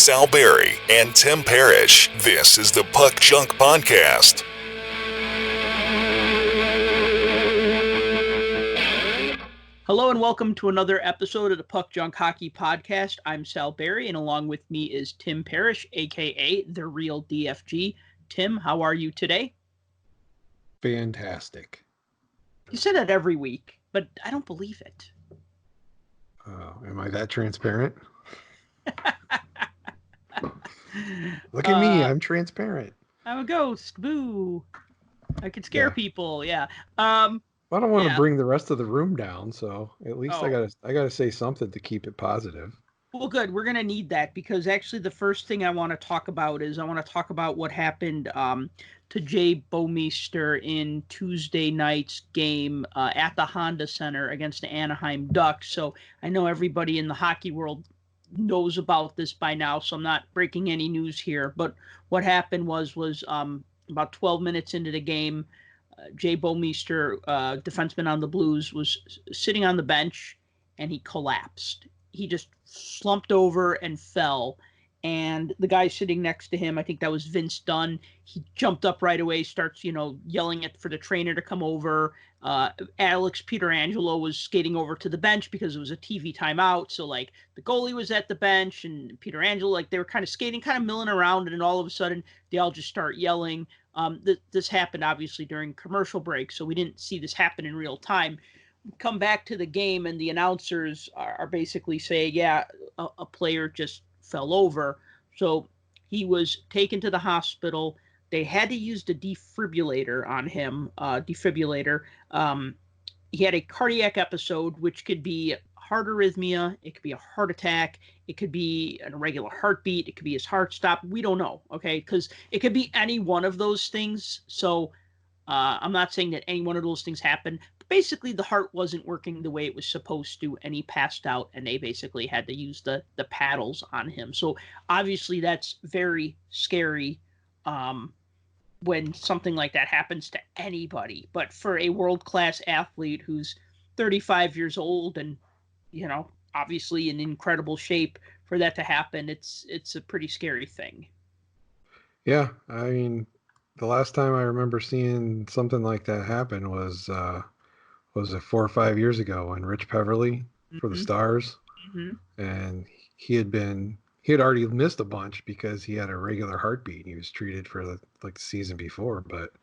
Sal Berry and Tim Parish. This is the Puck Junk Podcast. Hello and welcome to another episode of the Puck Junk Hockey Podcast. I'm Sal Berry, and along with me is Tim Parish, a.k.a. The Real DFG. Tim, how are you today? Fantastic. You say that every week, but I don't believe it. Am I that transparent? Look at me, I'm transparent. I'm a ghost. Boo. I can scare people, yeah. I don't want to bring the rest of the room down, so at least I gotta say something to keep it positive. Well, good. We're gonna need that because actually the first thing I want to talk about is what happened to Jay Bouwmeester in Tuesday night's game at the Honda Center against the Anaheim Ducks. So I know everybody in the hockey world knows about this by now, so I'm not breaking any news here. But what happened was about 12 minutes into the game, Jay Bouwmeester, defenseman on the Blues, was sitting on the bench and he collapsed. He just slumped over and fell. And the guy sitting next to him, I think that was Vince Dunn, he jumped up right away, starts, yelling for the trainer to come over. Alex Pietrangelo was skating over to the bench because it was a TV timeout. So, the goalie was at the bench and Pietrangelo, they were kind of skating, kind of milling around. And then all of a sudden, they all just start yelling. This happened, obviously, during commercial break, so we didn't see this happen in real time. We come back to the game, and the announcers are basically saying, a player just fell over. So he was taken to the hospital. They had to use the defibrillator on him. He had a cardiac episode, which could be heart arrhythmia. It could be a heart attack. It could be an irregular heartbeat. It could be his heart stop. We don't know, okay? Because it could be any one of those things. So I'm not saying that any one of those things happened. Basically, the heart wasn't working the way it was supposed to, and he passed out, and they basically had to use the paddles on him. So obviously that's very scary when something like that happens to anybody. But for a world-class athlete who's 35 years old and, obviously in incredible shape, for that to happen, it's a pretty scary thing. Yeah, I mean, the last time I remember seeing something like that happen was it 4 or 5 years ago when Rich Peverly for the Stars, and he had already missed a bunch because he had a regular heartbeat. He was treated for the season before, but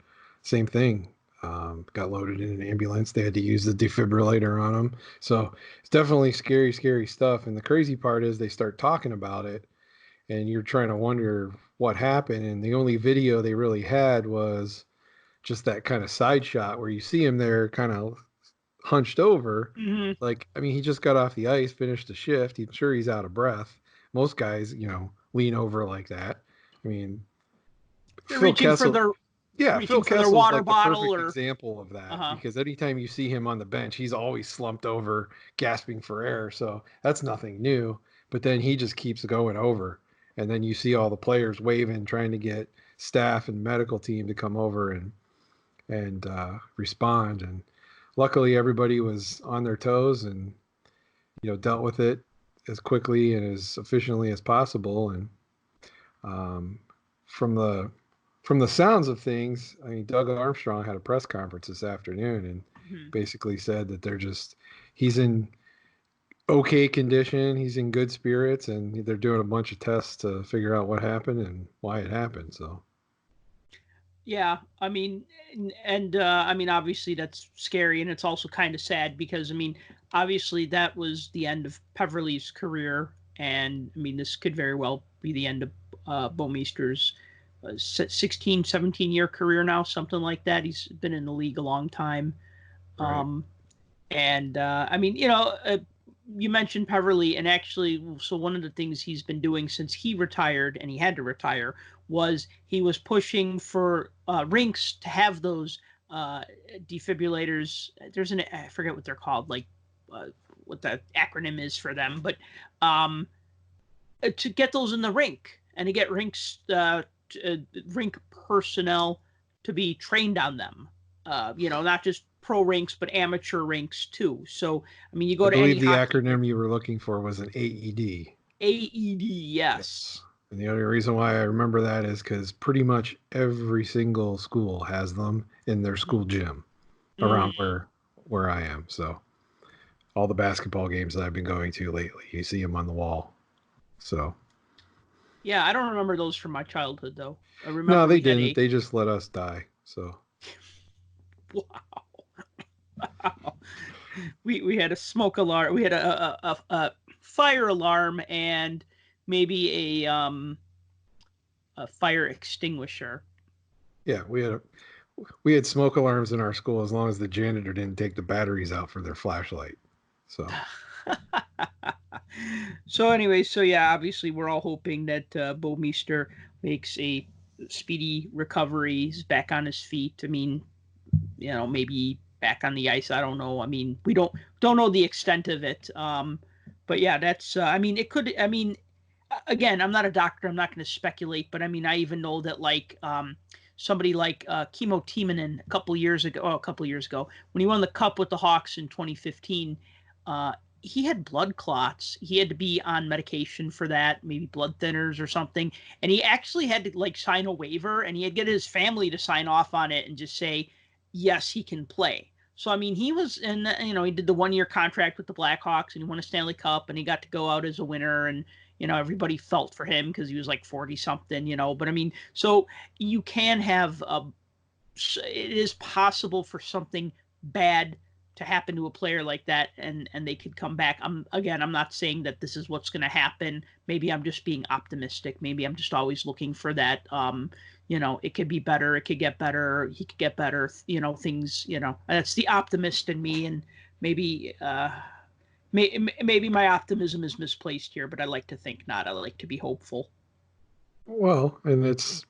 same thing. Got loaded in an ambulance. They had to use the defibrillator on him. So it's definitely scary, scary stuff. And the crazy part is they start talking about it, and you're trying to wonder what happened. And the only video they really had was just that kind of side shot where you see him there kind of hunched over. He just got off the ice, finished the shift. I'm sure he's out of breath. Most guys, lean over like that. I mean, they're reaching for their water bottle, the perfect example of that, because anytime you see him on the bench, he's always slumped over, gasping for air. So that's nothing new. But then he just keeps going over, and then you see all the players waving, trying to get staff and medical team to come over and respond. And luckily, everybody was on their toes and dealt with it as quickly and as efficiently as possible. And from the sounds of things, I mean, Doug Armstrong had a press conference this afternoon and basically said that he's in okay condition, he's in good spirits, and they're doing a bunch of tests to figure out what happened and why it happened. So. Yeah, I mean, obviously that's scary, and it's also kind of sad because, obviously that was the end of Peverly's career, and, this could very well be the end of Bouwmeester's 16, 17-year career now, something like that. He's been in the league a long time. Right. You mentioned Peverly, and actually, so one of the things he's been doing since he retired, and he had to retire, was he was pushing for rinks to have those defibrillators. I forget what they're called, what the acronym is for them, but to get those in the rink and to get rinks, rink personnel to be trained on them. Not just pro rinks, but amateur rinks too. So, you go to any the acronym you were looking for was an AED. AED, yes. And the only reason why I remember that is because pretty much every single school has them in their school gym around where I am. So all the basketball games that I've been going to lately, you see them on the wall. So Yeah, I don't remember those from my childhood though. I remember no, they didn't. They just let us die. So wow. We had a smoke alarm. We had a fire alarm and maybe a fire extinguisher. yeah, we had smoke alarms in our school as long as the janitor didn't take the batteries out for their flashlight. So so anyway, so yeah, obviously we're all hoping that Bo Meester makes a speedy recovery. He's back on his feet. I mean, maybe back on the ice. I don't know. I mean, we don't know the extent of it. But yeah, that's. I mean, it could. I mean, again, I'm not a doctor. I'm not going to speculate. But I mean, I even know that like somebody like Kimmo Timonen a couple years ago, when he won the Cup with the Hawks in 2015. He had blood clots. He had to be on medication for that, maybe blood thinners or something. And he actually had to like sign a waiver, and he had to get his family to sign off on it and just say, yes, he can play. So, I mean, he was in, he did the 1-year contract with the Blackhawks and he won a Stanley Cup and he got to go out as a winner. And, everybody felt for him because he was like 40 something, but I mean, so you can have, it is possible for something bad to happen to a player like that and they could come back. I'm not saying that this is what's going to happen. Maybe I'm just being optimistic. Maybe I'm just always looking for that. It could be better. It could get better. He could get better. Things. That's the optimist in me, and maybe maybe my optimism is misplaced here, but I like to think not. I like to be hopeful. well, and it's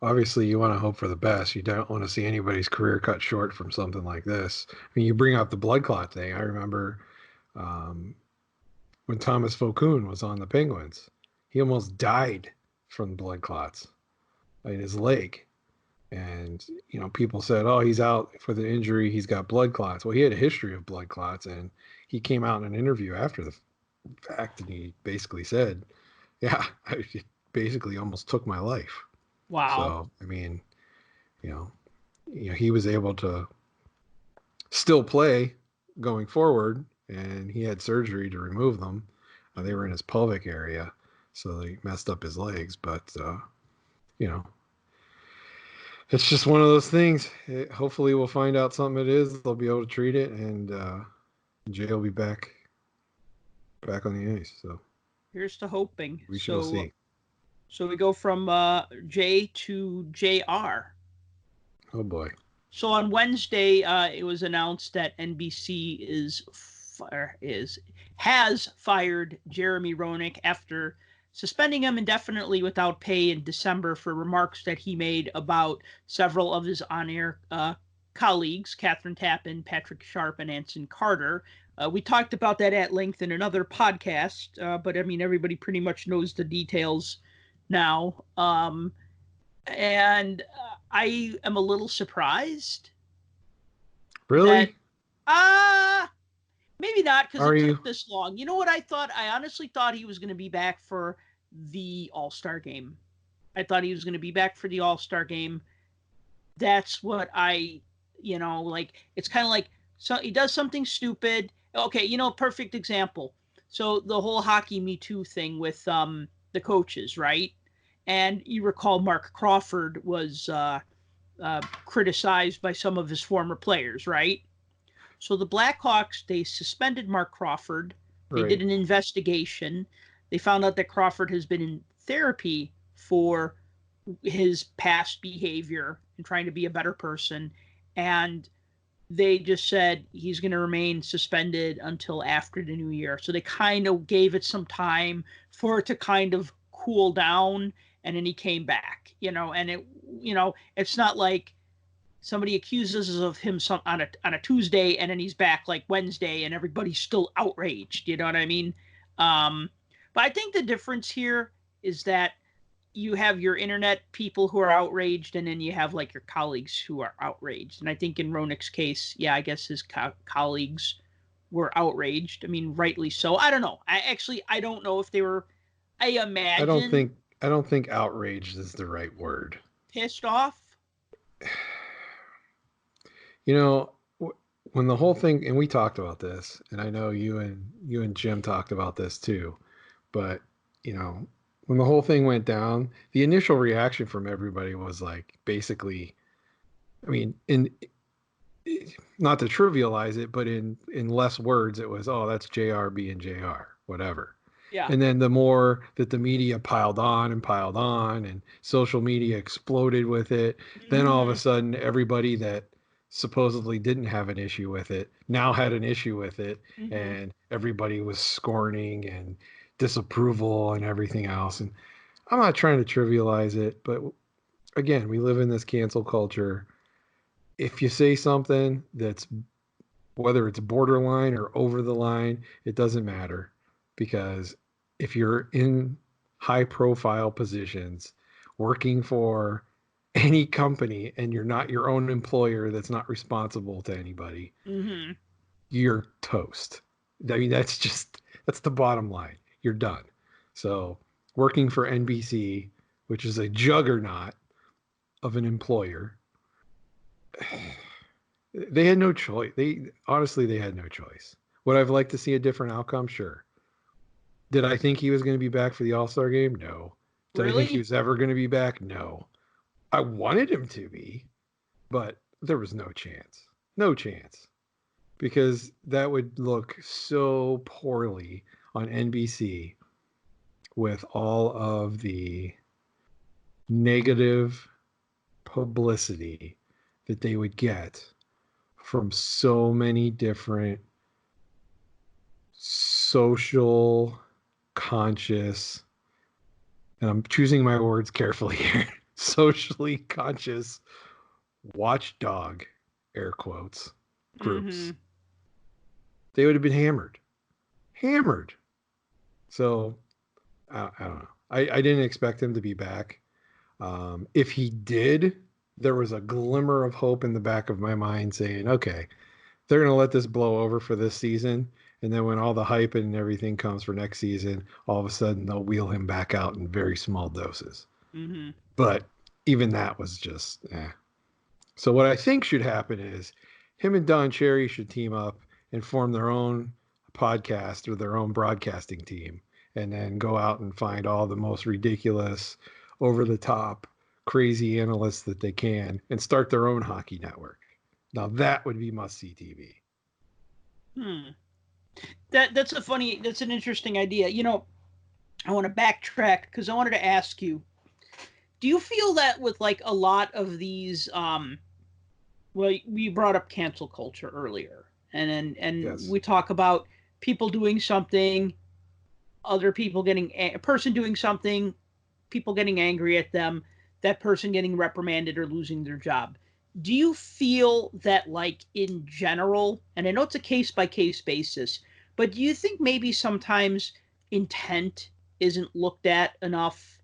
obviously you want to hope for the best. You don't want to see anybody's career cut short from something like this. I mean, you bring up the blood clot thing. I remember when Thomas Foucault was on the Penguins, he almost died from blood clots in his leg. And, people said, oh, he's out for the injury. He's got blood clots. Well, he had a history of blood clots. And he came out in an interview after the fact and he basically said, yeah, it basically almost took my life. Wow. So, I mean, he was able to still play going forward, and he had surgery to remove them. They were in his pelvic area, so they messed up his legs. But, it's just one of those things. Hopefully we'll find out something it is. They'll be able to treat it, and Jay will be back on the ice. So here's to hoping. We shall see. So we go from J to JR. Oh boy! So on Wednesday, it was announced that NBC has fired Jeremy Roenick after suspending him indefinitely without pay in December for remarks that he made about several of his on-air colleagues, Catherine Tappan, Patrick Sharp, and Anson Carter. We talked about that at length in another podcast, but I mean, everybody pretty much knows the details now. And I am a little surprised. Really? Maybe not, because it took this long. You know what I thought? I honestly thought he was going to be back for the All-Star game. I thought he was going to be back for the All-Star game. That's what it's kind of like, so he does something stupid. Okay, perfect example. So the whole hockey Me Too thing with the coaches, right? And you recall Mark Crawford was criticized by some of his former players, right? So the Blackhawks, they suspended Mark Crawford. They did an investigation. They found out that Crawford has been in therapy for his past behavior and trying to be a better person. And they just said he's going to remain suspended until after the new year. So they kind of gave it some time for it to kind of cool down. And then he came back, and it's not like somebody accuses of him on a Tuesday and then he's back like Wednesday and everybody's still outraged. You know what I mean? But I think the difference here is that you have your internet people who are outraged and then you have like your colleagues who are outraged. And I think in Roenick's case, yeah, I guess his colleagues were outraged. I mean, rightly so. I don't know. I don't know if they were I I don't imagine think I don't think outraged is the right word. pissed off. You know, when the whole thing, and we talked about this, and I know you and Jim talked about this too, but you know, when the whole thing went down, the initial reaction from everybody was like basically, I mean, in not to trivialize it, but in less words, it was, oh, that's JR being JR, whatever. Yeah. And then the more that the media piled on, and social media exploded with it, then all of a sudden, everybody that supposedly didn't have an issue with it now had an issue with it, and everybody was scorning and disapproval and everything else. And I'm not trying to trivialize it, but again, we live in this cancel culture. If you say something that's, whether it's borderline or over the line, it doesn't matter, because if you're in high profile positions working for any company and you're not your own employer that's not responsible to anybody, you're toast. I mean, that's the bottom line. You're done. So working for NBC, which is a juggernaut of an employer, they had no choice. They had no choice. Would I've liked to see a different outcome? Sure. Did I think he was going to be back for the All-Star game? No. Did I think he was ever going to be back? No. I wanted him to be, but there was no chance. No chance. Because that would look so poorly on NBC with all of the negative publicity that they would get from so many different social conscious, and I'm choosing my words carefully here, socially conscious watchdog, air quotes, groups. They would have been hammered. So I don't know. I didn't expect him to be back. If he did, there was a glimmer of hope in the back of my mind saying, okay, they're going to let this blow over for this season. And then when all the hype and everything comes for next season, all of a sudden they'll wheel him back out in very small doses. But even that was just, So what I think should happen is him and Don Cherry should team up and form their own podcast or their own broadcasting team, and then go out and find all the most ridiculous, over the top, crazy analysts that they can and start their own hockey network. Now that would be must-see TV. That's an interesting idea. You know, I want to backtrack because I wanted to ask you, do you feel that with like a lot of these, well, we brought up cancel culture earlier, and Yes. we talk about people doing something, other people getting, a person doing something, people getting angry at them, that person getting reprimanded or losing their job. Do you feel that, like, in general, and I know it's a case-by-case basis, but do you think maybe sometimes intent isn't looked at enough?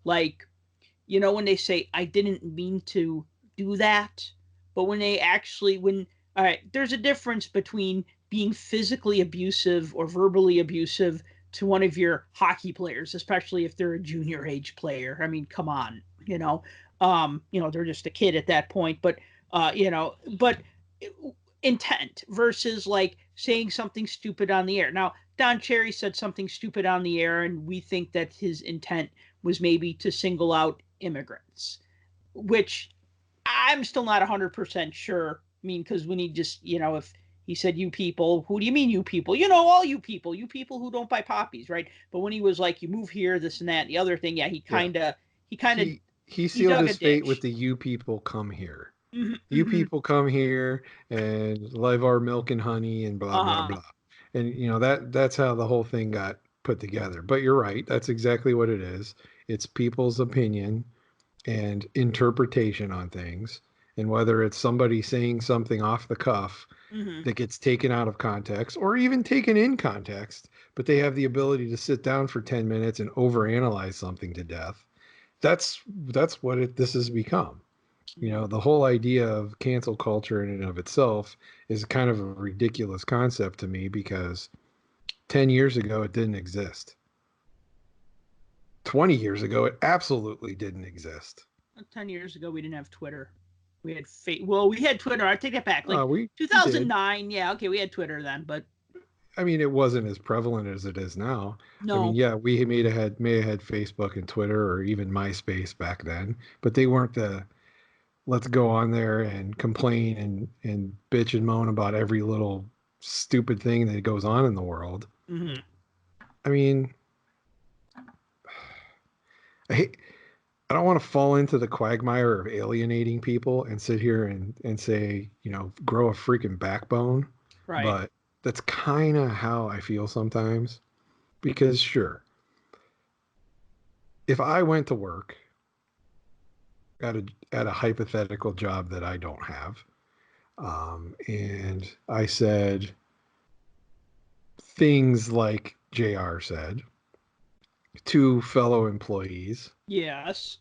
Like, you know, when they say, I didn't mean to do that, but when they actually, all right, there's a difference between being physically abusive or verbally abusive to one of your hockey players, especially if they're a junior age player. I mean, come on, you know, they're just a kid at that point, but, but intent versus like saying something stupid on the air. Now, Don Cherry said something stupid on the air, and we think that his intent was maybe to single out immigrants, which I'm still not 100% sure. I mean, because when he just, if he said, you people, who do you mean you people? All you people who don't buy poppies, right? But when he was like, you move here, this and that, and the other thing, yeah, he sealed dug his fate with the "you people come here." You people come here and live our milk and honey and blah blah blah. And that's how the whole thing got put together. But you're right, that's exactly what it is. It's people's opinion and interpretation on things, and whether it's somebody saying something off the cuff that gets taken out of context or even taken in context, but they have the ability to sit down for 10 minutes and overanalyze something to death. That's what this has become. The whole idea of cancel culture in and of itself is kind of a ridiculous concept to me, because 10 years ago it didn't exist. 20 years ago, it absolutely didn't exist. 10 years ago, we didn't have Twitter. We had we had Twitter. I take that back. Like we 2009. Yeah, okay, we had Twitter then, but I mean, it wasn't as prevalent as it is now. no. I mean, yeah, we may have had Facebook and Twitter or even MySpace back then, but they weren't the let's go on there and complain and bitch and moan about every little stupid thing that goes on in the world. Mm-hmm. I mean, I don't want to fall into the quagmire of alienating people and sit here and say, grow a freaking backbone. Right. But that's kind of how I feel sometimes. Because sure, if I went to work at a hypothetical job that I don't have, and I said things like JR said to fellow employees. Yes.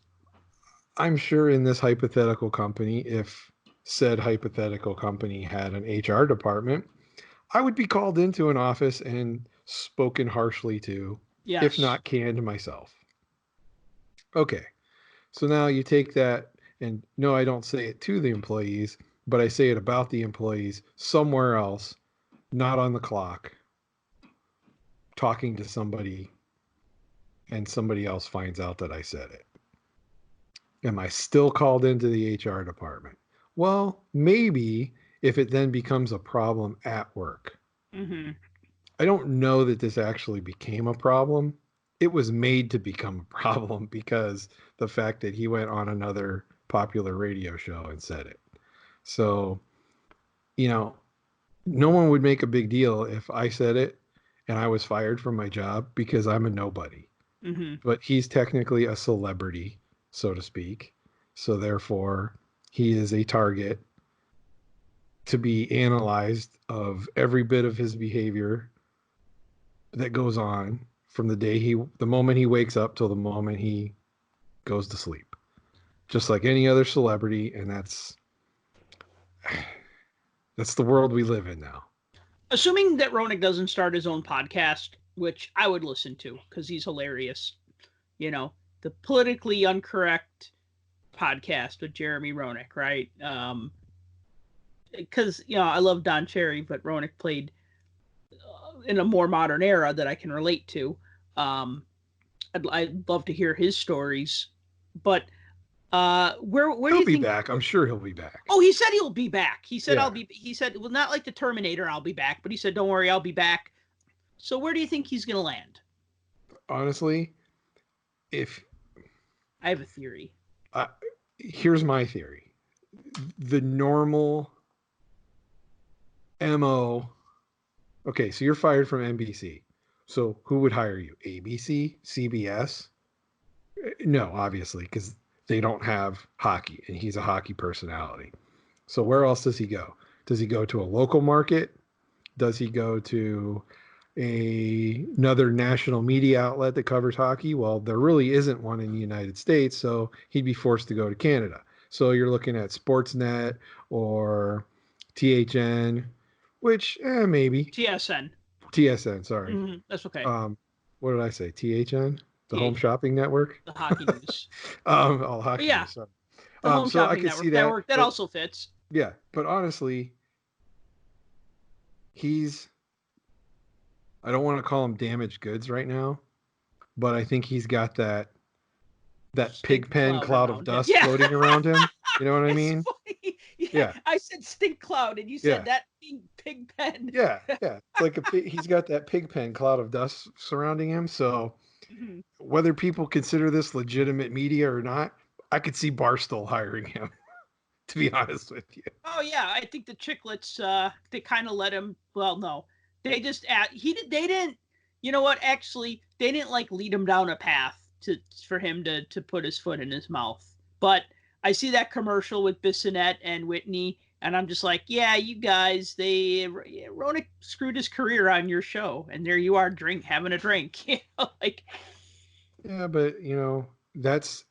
I'm sure in this hypothetical company, if said hypothetical company had an HR department, I would be called into an office and spoken harshly to, yes. if not canned myself. Okay. So now you take that, and no, I don't say it to the employees, but I say it about the employees somewhere else, not on the clock, talking to somebody, and somebody else finds out that I said it. Am I still called into the HR department? Well, maybe if it then becomes a problem at work. Mm-hmm. I don't know that this actually became a problem. It was made to become a problem because the fact that he went on another popular radio show and said it. So, no one would make a big deal if I said it and I was fired from my job because I'm a nobody. Mm-hmm. But he's technically a celebrity, so to speak. So therefore, he is a target to be analyzed of every bit of his behavior that goes on from the moment he wakes up till the moment he goes to sleep, just like any other celebrity. And that's the world we live in now. Assuming that Roenick doesn't start his own podcast, which I would listen to because he's hilarious. The politically incorrect podcast with Jeremy Roenick, right? Because, I love Don Cherry, but Roenick played in a more modern era that I can relate to. I'd love to hear his stories, but where do you think he'll be back? I'm sure he'll be back. Oh, he said he'll be back. He said He said, well, not like the Terminator, I'll be back, but he said, don't worry, I'll be back. So where do you think he's going to land? Honestly, I have a theory. Here's my theory. The normal MO. Okay, so you're fired from NBC. So who would hire you? ABC? CBS? No, obviously, because they don't have hockey, and he's a hockey personality. So where else does he go? Does he go to a local market? Does he go to another national media outlet that covers hockey? Well, there really isn't one in the United States, so he'd be forced to go to Canada. So you're looking at Sportsnet or THN, which maybe. TSN, sorry. Mm-hmm. That's okay. What did I say? THN? The Home Shopping Network? The Hockey News. All Hockey News, sorry. The Home Shopping Network. That also fits. Yeah, but honestly, I don't want to call him damaged goods right now, but I think he's got that pig pen cloud of dust floating around him. You know what I mean? Yeah. I said stink cloud, and you said that pig pen. Yeah. It's like he's got that pig pen cloud of dust surrounding him. So whether people consider this legitimate media or not, I could see Barstool hiring him. To be honest with you. Oh yeah, I think the Chicklets they kind of let him. Well, no, they just they didn't. You know what? Actually, they didn't lead him down a path for him to put his foot in his mouth. But I see that commercial with Bissonnette and Whitney, and I'm just like, yeah, you guys, Roenick screwed his career on your show, and there you are, having a drink. Yeah, but that's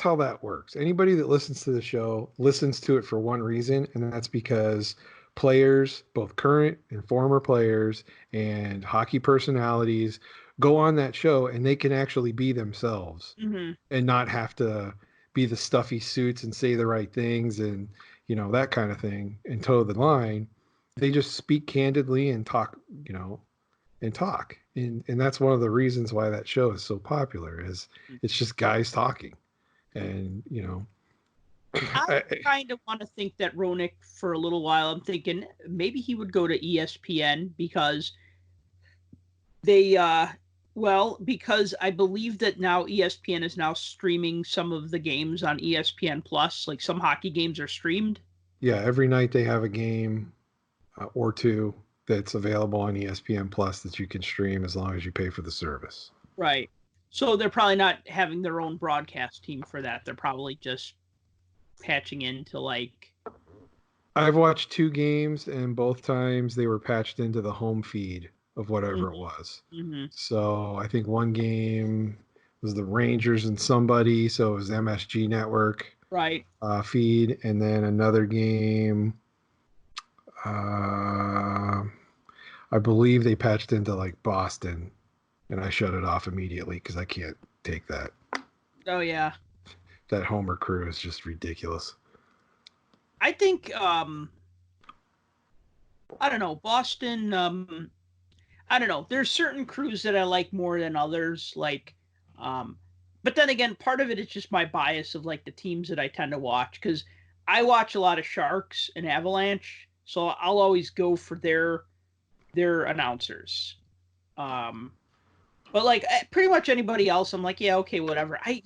how that works. Anybody that listens to the show listens to it for one reason, and that's because players, both current and former players, and hockey personalities go on that show, and they can actually be themselves and not have to be the stuffy suits and say the right things and, that kind of thing and toe the line. They just speak candidly and talk, and talk. And that's one of the reasons why that show is so popular is it's just guys talking. And, I kind of want to think that Roenick for a little while, I'm thinking maybe he would go to ESPN because because I believe that now ESPN is now streaming some of the games on ESPN Plus. Like some hockey games are streamed. Yeah, every night they have a game or two that's available on ESPN Plus that you can stream as long as you pay for the service. Right. So they're probably not having their own broadcast team for that. They're probably just patching into like. I've watched 2 games, and both times they were patched into the home feed of whatever it was. So I think one game was the Rangers and somebody, so it was MSG Network feed, and then another game, I believe they patched into like Boston, and I shut it off immediately because I can't take that. Oh yeah, that Homer crew is just ridiculous. I think I don't know, Boston. I don't know. There's certain crews that I like more than others. Like, but then again, part of it is just my bias of like the teams that I tend to watch because I watch a lot of Sharks and Avalanche, so I'll always go for their announcers. But like pretty much anybody else, I'm like, yeah, okay, whatever. I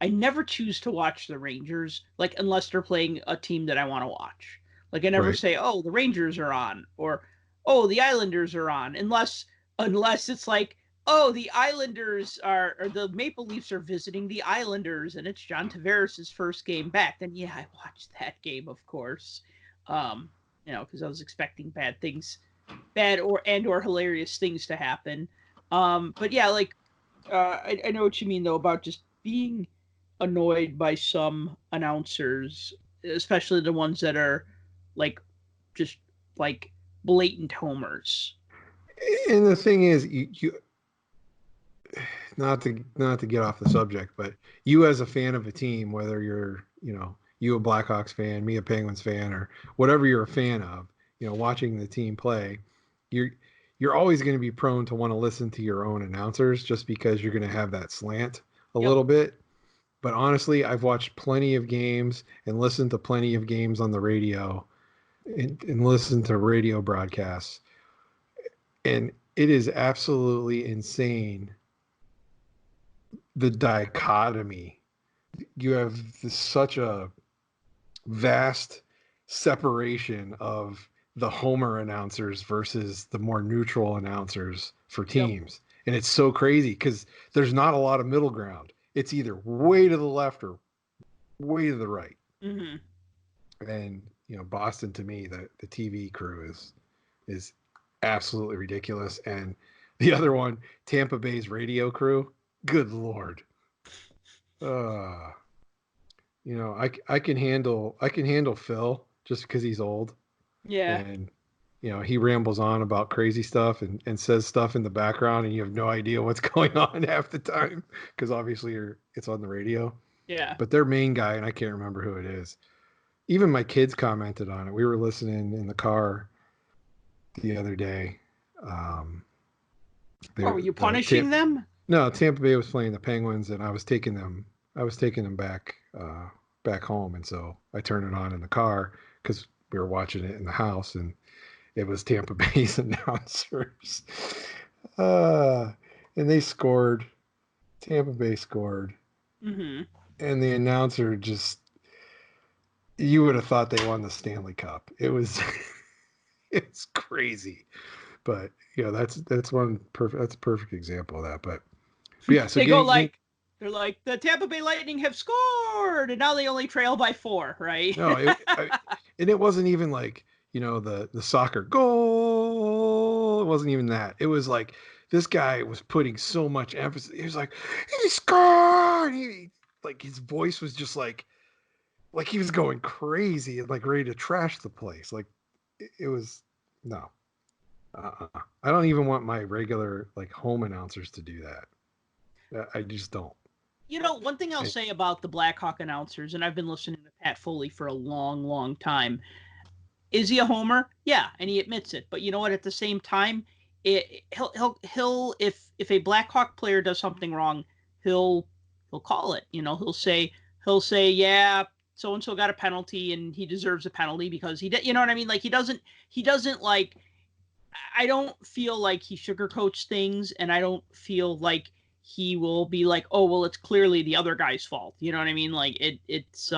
never choose to watch the Rangers, like unless they're playing a team that I want to watch. Like I never say, oh, the Rangers are on, or oh, the Islanders are on, unless it's like, oh, the Islanders or the Maple Leafs are visiting the Islanders, and it's John Tavares' first game back. Then yeah, I watched that game, of course, because I was expecting bad or hilarious things to happen. But yeah, like I know what you mean though about just being annoyed by some announcers, especially the ones that are like just like blatant homers. And the thing is, you not to get off the subject, but you as a fan of a team, whether you're you a Blackhawks fan, me a Penguins fan, or whatever you're a fan of, watching the team play, you're always going to be prone to want to listen to your own announcers just because you're going to have that slant a little bit. But honestly, I've watched plenty of games and listened to plenty of games on the radio and listened to radio broadcasts. And it is absolutely insane, the dichotomy. You have such a vast separation of the homer announcers versus the more neutral announcers for teams. And it's so crazy because there's not a lot of middle ground. It's either way to the left or way to the right. And, Boston, to me, the TV crew is absolutely ridiculous. And the other one, Tampa Bay's radio crew, good Lord. I can handle Phil just because he's old. Yeah. And, he rambles on about crazy stuff and says stuff in the background and you have no idea what's going on half the time because obviously it's on the radio. Yeah. But their main guy, and I can't remember who it is. Even my kids commented on it. We were listening in the car the other day. Were you punishing them? No, Tampa Bay was playing the Penguins, and I was taking them back home, and so I turned it on in the car because we were watching it in the house, and it was Tampa Bay's announcers. And they scored. Tampa Bay scored. And the announcer you would have thought they won the Stanley Cup. It was, it's crazy. But, that's a perfect example of that. But yeah, so they're like, the Tampa Bay Lightning have scored, and now they only trail by 4, right? No, and it wasn't even like, the soccer goal. It wasn't even that. It was like this guy was putting so much emphasis. He was like, he scored. Like his voice was just like he was going crazy and like ready to trash the place. Like it was no. I don't even want my regular like home announcers to do that. I just don't. One thing I'll say about the Blackhawk announcers, and I've been listening to Pat Foley for a long, long time. Is he a homer? Yeah, and he admits it. But you know what? At the same time, he'll if a Blackhawk player does something wrong, he'll call it. He'll say, yeah, so and so got a penalty and he deserves a penalty because he did. You know what I mean? Like he doesn't like. I don't feel like he sugarcoats things, and I don't feel like he will be like, oh well, it's clearly the other guy's fault. You know what I mean? Like it's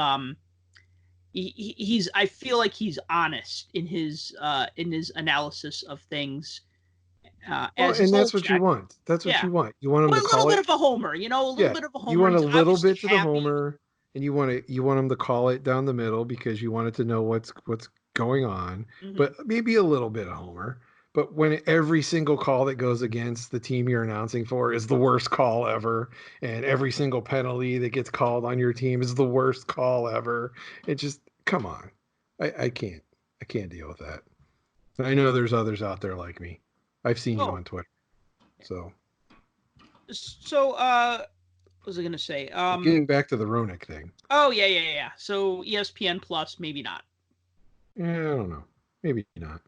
he's I feel like he's honest in his analysis of things. And that's what you want. That's what you want. You want him to call it a little bit of a homer, a little bit of a homer. You want a little bit to the homer, and you want him to call it down the middle because you want it to know what's going on, but maybe a little bit of homer. But when every single call that goes against the team you're announcing for is the worst call ever, and every single penalty that gets called on your team is the worst call ever, it just, come on. I can't deal with that. And I know there's others out there like me. I've seen you on Twitter. So what was I going to say? Getting back to the Roenick thing. Oh, yeah. So ESPN Plus, maybe not. Yeah, I don't know. Maybe not.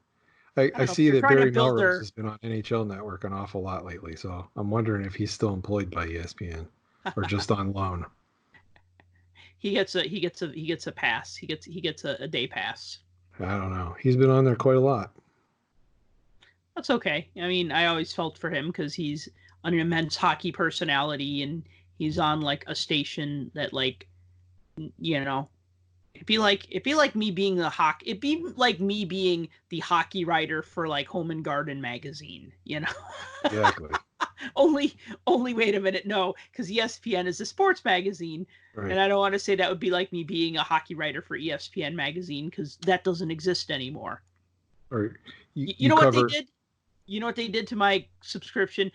I see that Barry Melrose has been on NHL Network an awful lot lately, so I'm wondering if he's still employed by ESPN or just on loan. He gets a pass. He gets a day pass. I don't know. He's been on there quite a lot. That's okay. I mean, I always felt for him because he's an immense hockey personality, and he's on like a station that it'd be like me being it'd be like me being the hockey writer for like Home and Garden magazine, Exactly. only wait a minute, no, because ESPN is a sports magazine, right. And I don't want to say that would be like me being a hockey writer for ESPN magazine because that doesn't exist anymore. Or you know what they did? You know what they did to my subscription?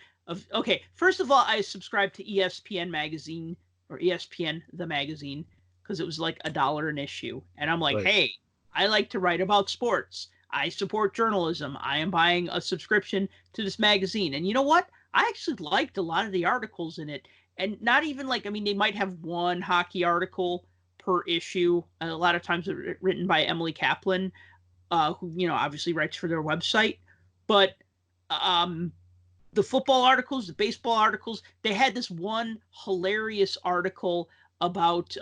First of all, I subscribed to ESPN magazine or ESPN the magazine because it was like $1 an issue, and I'm like, right. Hey, I like to write about sports. I support journalism. I am buying a subscription to this magazine, and you know what? I actually liked a lot of the articles in it, and not even they might have one hockey article per issue. A lot of times written by Emily Kaplan, who obviously writes for their website, but the football articles, the baseball articles, they had this one hilarious article about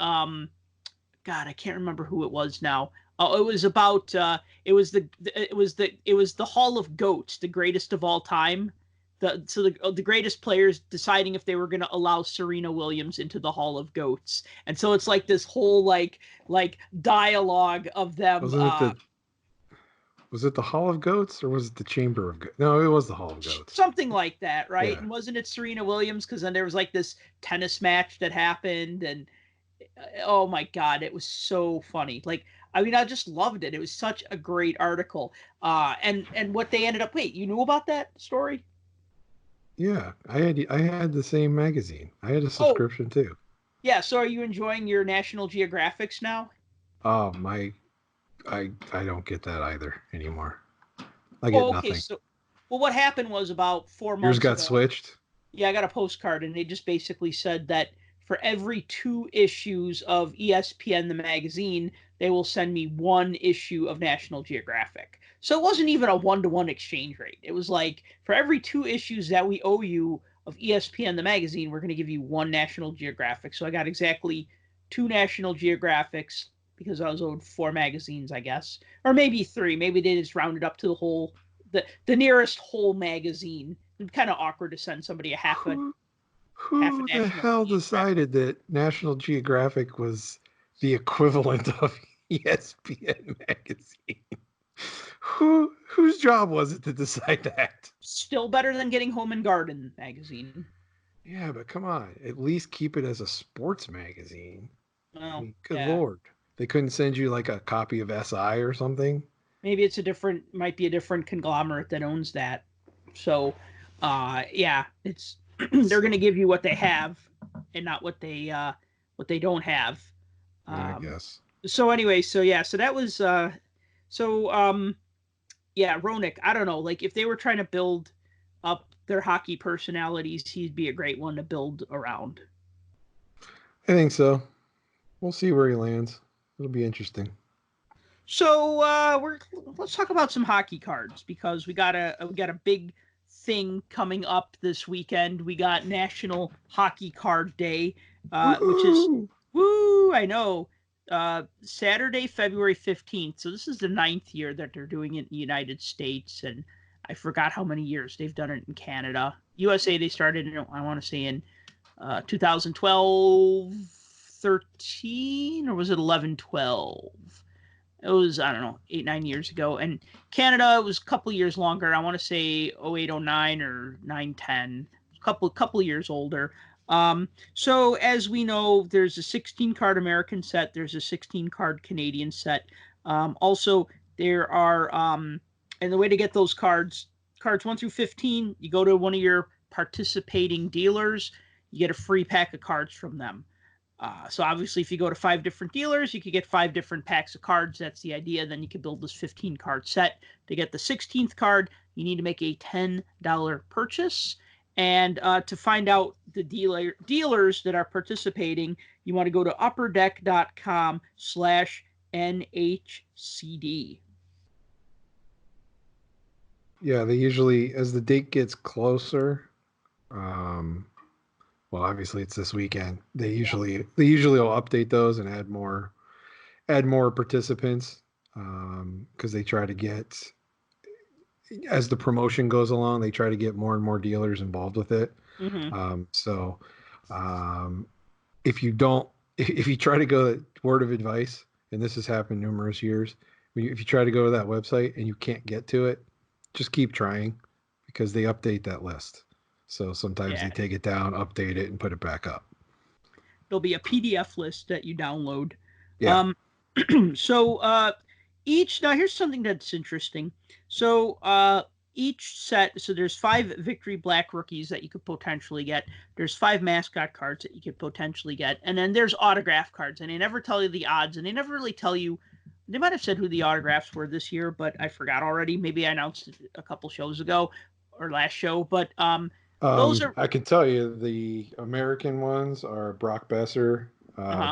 God, I can't remember who it was now. It was about it was the Hall of Goats, the greatest of all time. The greatest players deciding if they were going to allow Serena Williams into the Hall of Goats, and so it's like this whole like dialogue of them. Was it the Hall of Goats or was it the Chamber of Goats? No, it was the Hall of Goats. Something like that, right? Yeah. And wasn't it Serena Williams? Because then there was like this tennis match that happened, and oh my God, it was so funny. Like, I mean, I just loved it. It was such a great article. And what they ended up. Wait, you knew about that story? Yeah, I had the same magazine. I had a subscription too. Yeah. So, are you enjoying your National Geographics now? Oh my. I don't get that either anymore. I get nothing. So, what happened was about 4 months Yours got switched? Yeah, I got a postcard, and they just basically said that for every 2 issues of ESPN, the magazine, they will send me 1 issue of National Geographic. So it wasn't even a 1-to-1 exchange rate. It was like, for every 2 issues that we owe you of ESPN, the magazine, we're going to give you 1 National Geographic. So I got exactly 2 National Geographics, because I was owed 4 magazines, I guess. Or maybe 3. Maybe they just rounded up to the whole, the nearest whole magazine. It's kind of awkward to send somebody a half a Who the hell decided that National Geographic was the equivalent of ESPN magazine? Whose job was it to decide that? Still better than getting Home and Garden magazine. Yeah, but come on. At least keep it as a sports magazine. Well, I mean, good Lord. They couldn't send you like a copy of SI or something? Maybe it's might be a different conglomerate that owns that. So, yeah, it's they're going to give you what they have and not what they don't have. I guess. So anyway, so that was yeah, Roenick, I don't know. Like if they were trying to build up their hockey personalities, he'd be a great one to build around. I think so. We'll see where he lands. It'll be interesting. So let's talk about some hockey cards because we got a big thing coming up this weekend. We got National Hockey Card Day, which is I know. Saturday, February 15th. So this is the 9th year that they're doing it in the United States, and I forgot how many years they've done it in Canada. USA, they started in, I want to say in 2012, 13, or was it 11, 12? It was, I don't know, 8, 9 years ago. And Canada, it was a couple years longer. I want to say 08, 09 or 9, 10. Couple years older. So as we know, there's a 16-card American set. There's a 16-card Canadian set. Also, there are, and the way to get those cards 1 through 15, you go to one of your participating dealers, you get a free pack of cards from them. So obviously, if you go to 5 different dealers, you could get 5 different packs of cards. That's the idea. Then you can build this 15-card set. To get the 16th card, you need to make a $10 purchase. And to find out the dealers that are participating, you want to go to upperdeck.com/NHCD. Yeah, they usually, as the date gets closer, well, obviously it's this weekend. They usually will update those and add more participants because they try to get, as the promotion goes along, they try to get more and more dealers involved with it. Mm-hmm. If you try to go word of advice, and this has happened numerous years, if you try to go to that website and you can't get to it, just keep trying because they update that list. So sometimes they take it down, update it, and put it back up. There'll be a PDF list that you download. Yeah. So here's something that's interesting. So each set, so there's 5 Victory Black rookies that you could potentially get. There's 5 mascot cards that you could potentially get. And then there's autograph cards. And they never tell you the odds. And they never really tell you. They might have said who the autographs were this year, but I forgot already. Maybe I announced it a couple shows ago or last show. But those are. I can tell you the American ones are Brock Besser,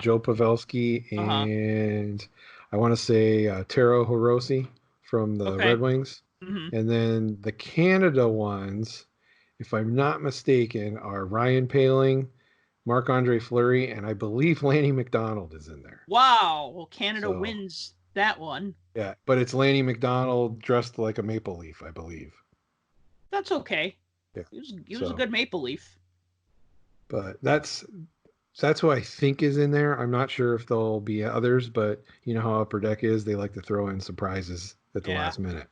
Joe Pavelski, and I want to say Taro Hirose from the Red Wings. Mm-hmm. And then the Canada ones, if I'm not mistaken, are Ryan Poehling, Marc-Andre Fleury, and I believe Lanny McDonald is in there. Wow. Well, Canada wins that one. Yeah, but it's Lanny McDonald dressed like a maple leaf, I believe. That's okay. Yeah. He was a good maple leaf. But that's who I think is in there. I'm not sure if there'll be others, but you know how Upper Deck is. They like to throw in surprises at the last minute.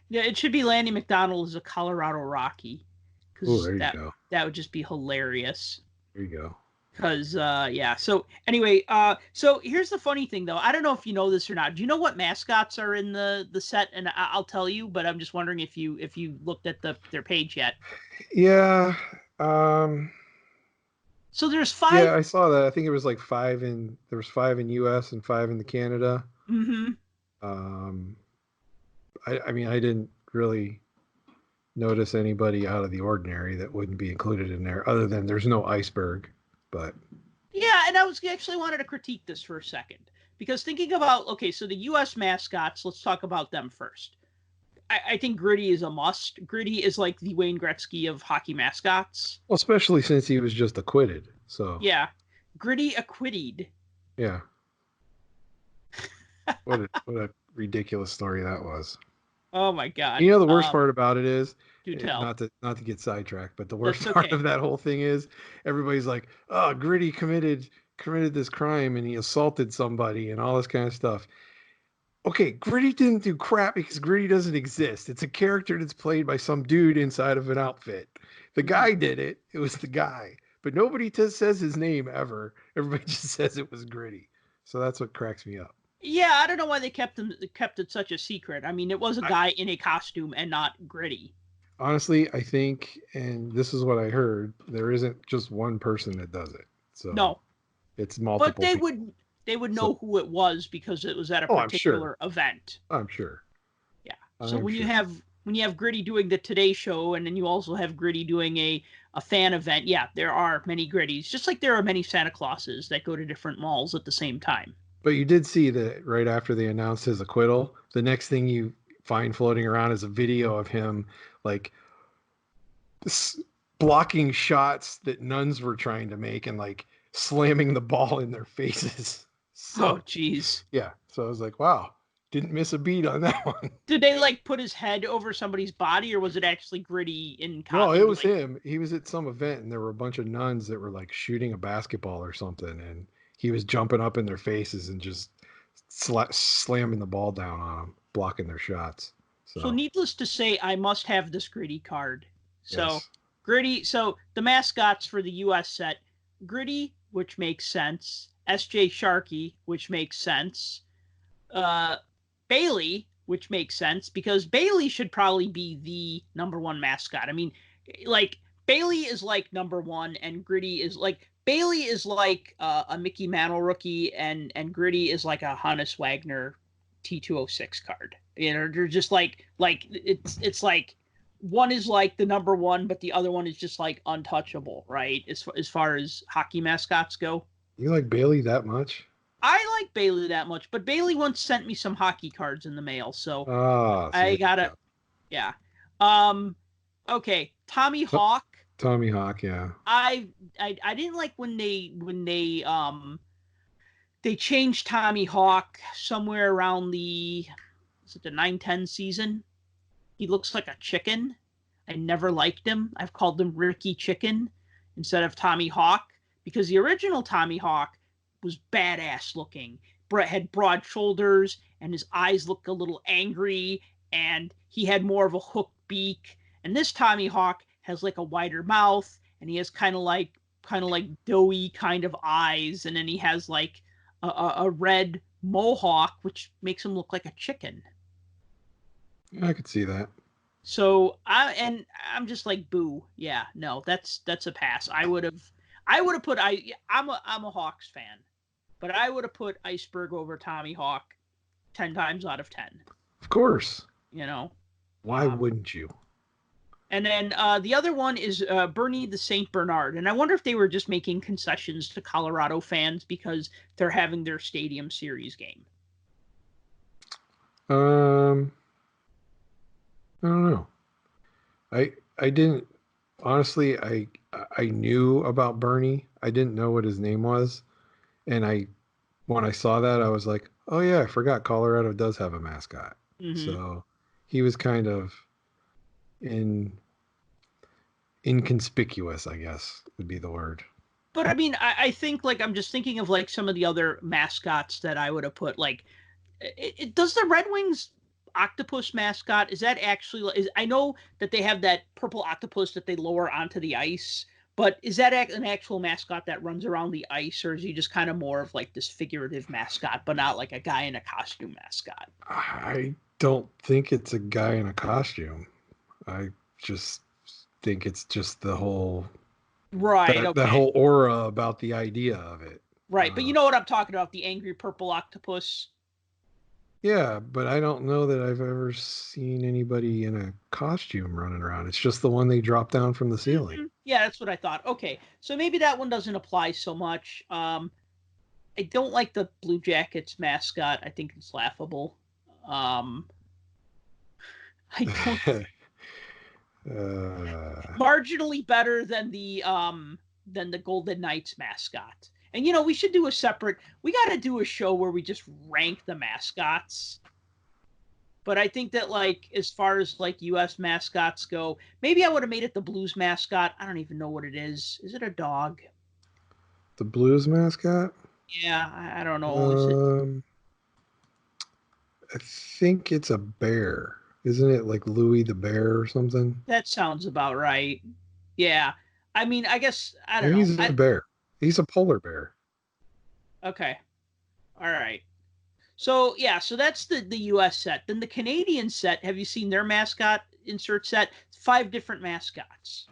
Yeah, it should be Lanny McDonald as a Colorado Rocky. Oh, there you go. That would just be hilarious. There you go. Because, So anyway, so here's the funny thing, though. I don't know if you know this or not. Do you know what mascots are in the set? And I'll tell you, but I'm just wondering if you looked at their page yet. Yeah. So there's 5. Yeah, I saw that. I think it was like 5 there was 5 in US and 5 in the Canada. Mm-hmm. I mean, I didn't really notice anybody out of the ordinary that wouldn't be included in there, other than there's no iceberg. But yeah, and I actually wanted to critique this for a second because thinking about so the U.S. mascots, let's talk about them first. I think Gritty is a must. Gritty is like the Wayne Gretzky of hockey mascots. Well, especially since he was just acquitted. So yeah, Gritty acquitted. Yeah. What a ridiculous story that was. Oh my God! You know the worst part about it is, do tell. Not to get sidetracked, but the worst part of that whole thing is everybody's like, "Oh, Gritty committed this crime and he assaulted somebody and all this kind of stuff." Okay, Gritty didn't do crap because Gritty doesn't exist. It's a character that's played by some dude inside of an outfit. The guy did it. It was the guy, but nobody says his name ever. Everybody just says it was Gritty. So that's what cracks me up. Yeah, I don't know why they kept it such a secret. I mean, it was a guy in a costume and not Gritty. Honestly, I think, and this is what I heard, there isn't just one person that does it. So no, it's multiple. But they would know who it was because it was at a particular event. I'm sure. Yeah. So I'm when you sure. have Gritty doing the Today Show, and then you also have Gritty doing a fan event, yeah, there are many Gritties, just like there are many Santa Clauses that go to different malls at the same time. But you did see that right after they announced his acquittal, the next thing you find floating around is a video of him like blocking shots that nuns were trying to make and like slamming the ball in their faces. Oh, So jeez. yeah, so I was like, wow, didn't miss a beat on that one. Did they like put his head over somebody's body, or was it actually Gritty No, it was like? him. He was at some event and there were a bunch of nuns that were like shooting a basketball or something, and he was jumping up in their faces and just slamming the ball down on them, blocking their shots. So So needless to say, I must have this Gritty card. So yes, Gritty. So the mascots for the U.S. set: Gritty, which makes sense. S.J. Sharkey, which makes sense. Uh, Bailey, which makes sense because Bailey should probably be the number one mascot. I mean, like Bailey is like number one, and Gritty is like Bailey is like a Mickey Mantle rookie, and Gritty is like a Hannes Wagner T206 card. You know, they're just like it's like one is like the number one, but the other one is just like untouchable, right? As far as hockey mascots go. you like Bailey that much? I like Bailey that much, but Bailey once sent me some hockey cards in the mail, so Ah, so I there you gotta, go. yeah. Um, okay, Tommy T- Hawk. Tommy Hawk, yeah. I didn't like when they changed Tommy Hawk somewhere around the 9-10 season. He looks like a chicken. I never liked him. I've called him Ricky Chicken instead of Tommy Hawk because the original Tommy Hawk was badass looking. Brett had broad shoulders and his eyes looked a little angry and he had more of a hooked beak. And this Tommy Hawk has like a wider mouth and he has kind of like doughy kind of eyes, and then he has like a red mohawk which makes him look like a chicken. Yeah, I could see that. So I'm just like, boo. Yeah, no, that's a pass. I would have put I'm a Hawks fan, but I would have put Iceberg over Tommy Hawk 10 times out of 10. Of course. You know. Why wouldn't you? And then the other one is Bernie the Saint Bernard, and I wonder if they were just making concessions to Colorado fans because they're having their Stadium Series game. Um, I don't know. I didn't honestly. I knew about Bernie. I didn't know what his name was, and when I saw that, I was like, oh yeah, I forgot Colorado does have a mascot. Mm-hmm. So he was kind of inconspicuous, I guess would be the word. But I mean, I think like I'm just thinking of like some of the other mascots that I would have put. Like, does the Red Wings octopus mascot, is that actually I know that they have that purple octopus that they lower onto the ice, but is that an actual mascot that runs around the ice, or is he just kind of more of like this figurative mascot, but not like a guy in a costume mascot? I don't think it's a guy in a costume. I just think it's just the whole Right. that Okay. whole aura about the idea of it. Right, but you know what I'm talking about, the angry purple octopus. Yeah, but I don't know that I've ever seen anybody in a costume running around. It's just the one they drop down from the ceiling. Yeah, that's what I thought. Okay, so maybe that one doesn't apply so much. I don't like the Blue Jackets mascot. I think it's laughable. I don't marginally better than the Golden Knights mascot. And you know, we should do we got to do a show where we just rank the mascots. But I think that like as far as like US mascots go, maybe I would have made it the Blues mascot. I don't even know what it is. Is it a dog? The Blues mascot? Yeah, I don't know. Is it? I think it's a bear. Isn't it like Louis the Bear or something? That sounds about right. Yeah. I mean, I guess I don't Maybe know. he's a bear. He's a polar bear. Okay. All right. So yeah, so that's the US set. Then the Canadian set, have you seen their mascot insert set? 5 different mascots.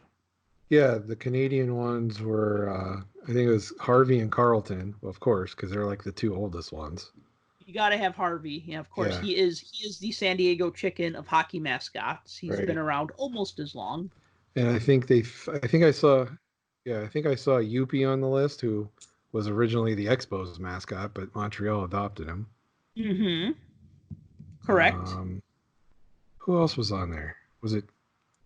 Yeah, the Canadian ones were I think it was Harvey and Carlton, of course, because they're like the two oldest ones. You got to have Harvey. Yeah, of course. Yeah. He is the San Diego Chicken of hockey mascots. He's Right. been around almost as long. And I think I saw Yuppie on the list, who was originally the Expos mascot, but Montreal adopted him. Mm-hmm. Correct. Who else was on there? Was it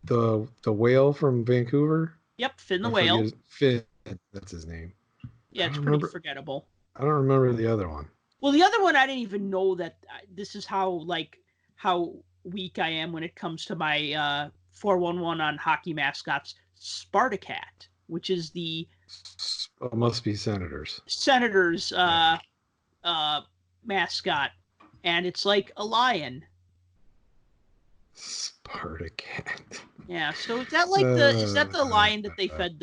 the whale from Vancouver? Yep, Finn the Whale. Finn, that's his name. Yeah, it's pretty forgettable. I don't remember the other one. Well, the other one, I didn't even know that. This is how weak I am when it comes to my 411 on hockey mascots. Spartacat, which is the must be Senators mascot, and it's like a lion. Spartacat. Yeah, so is that like the lion that they fed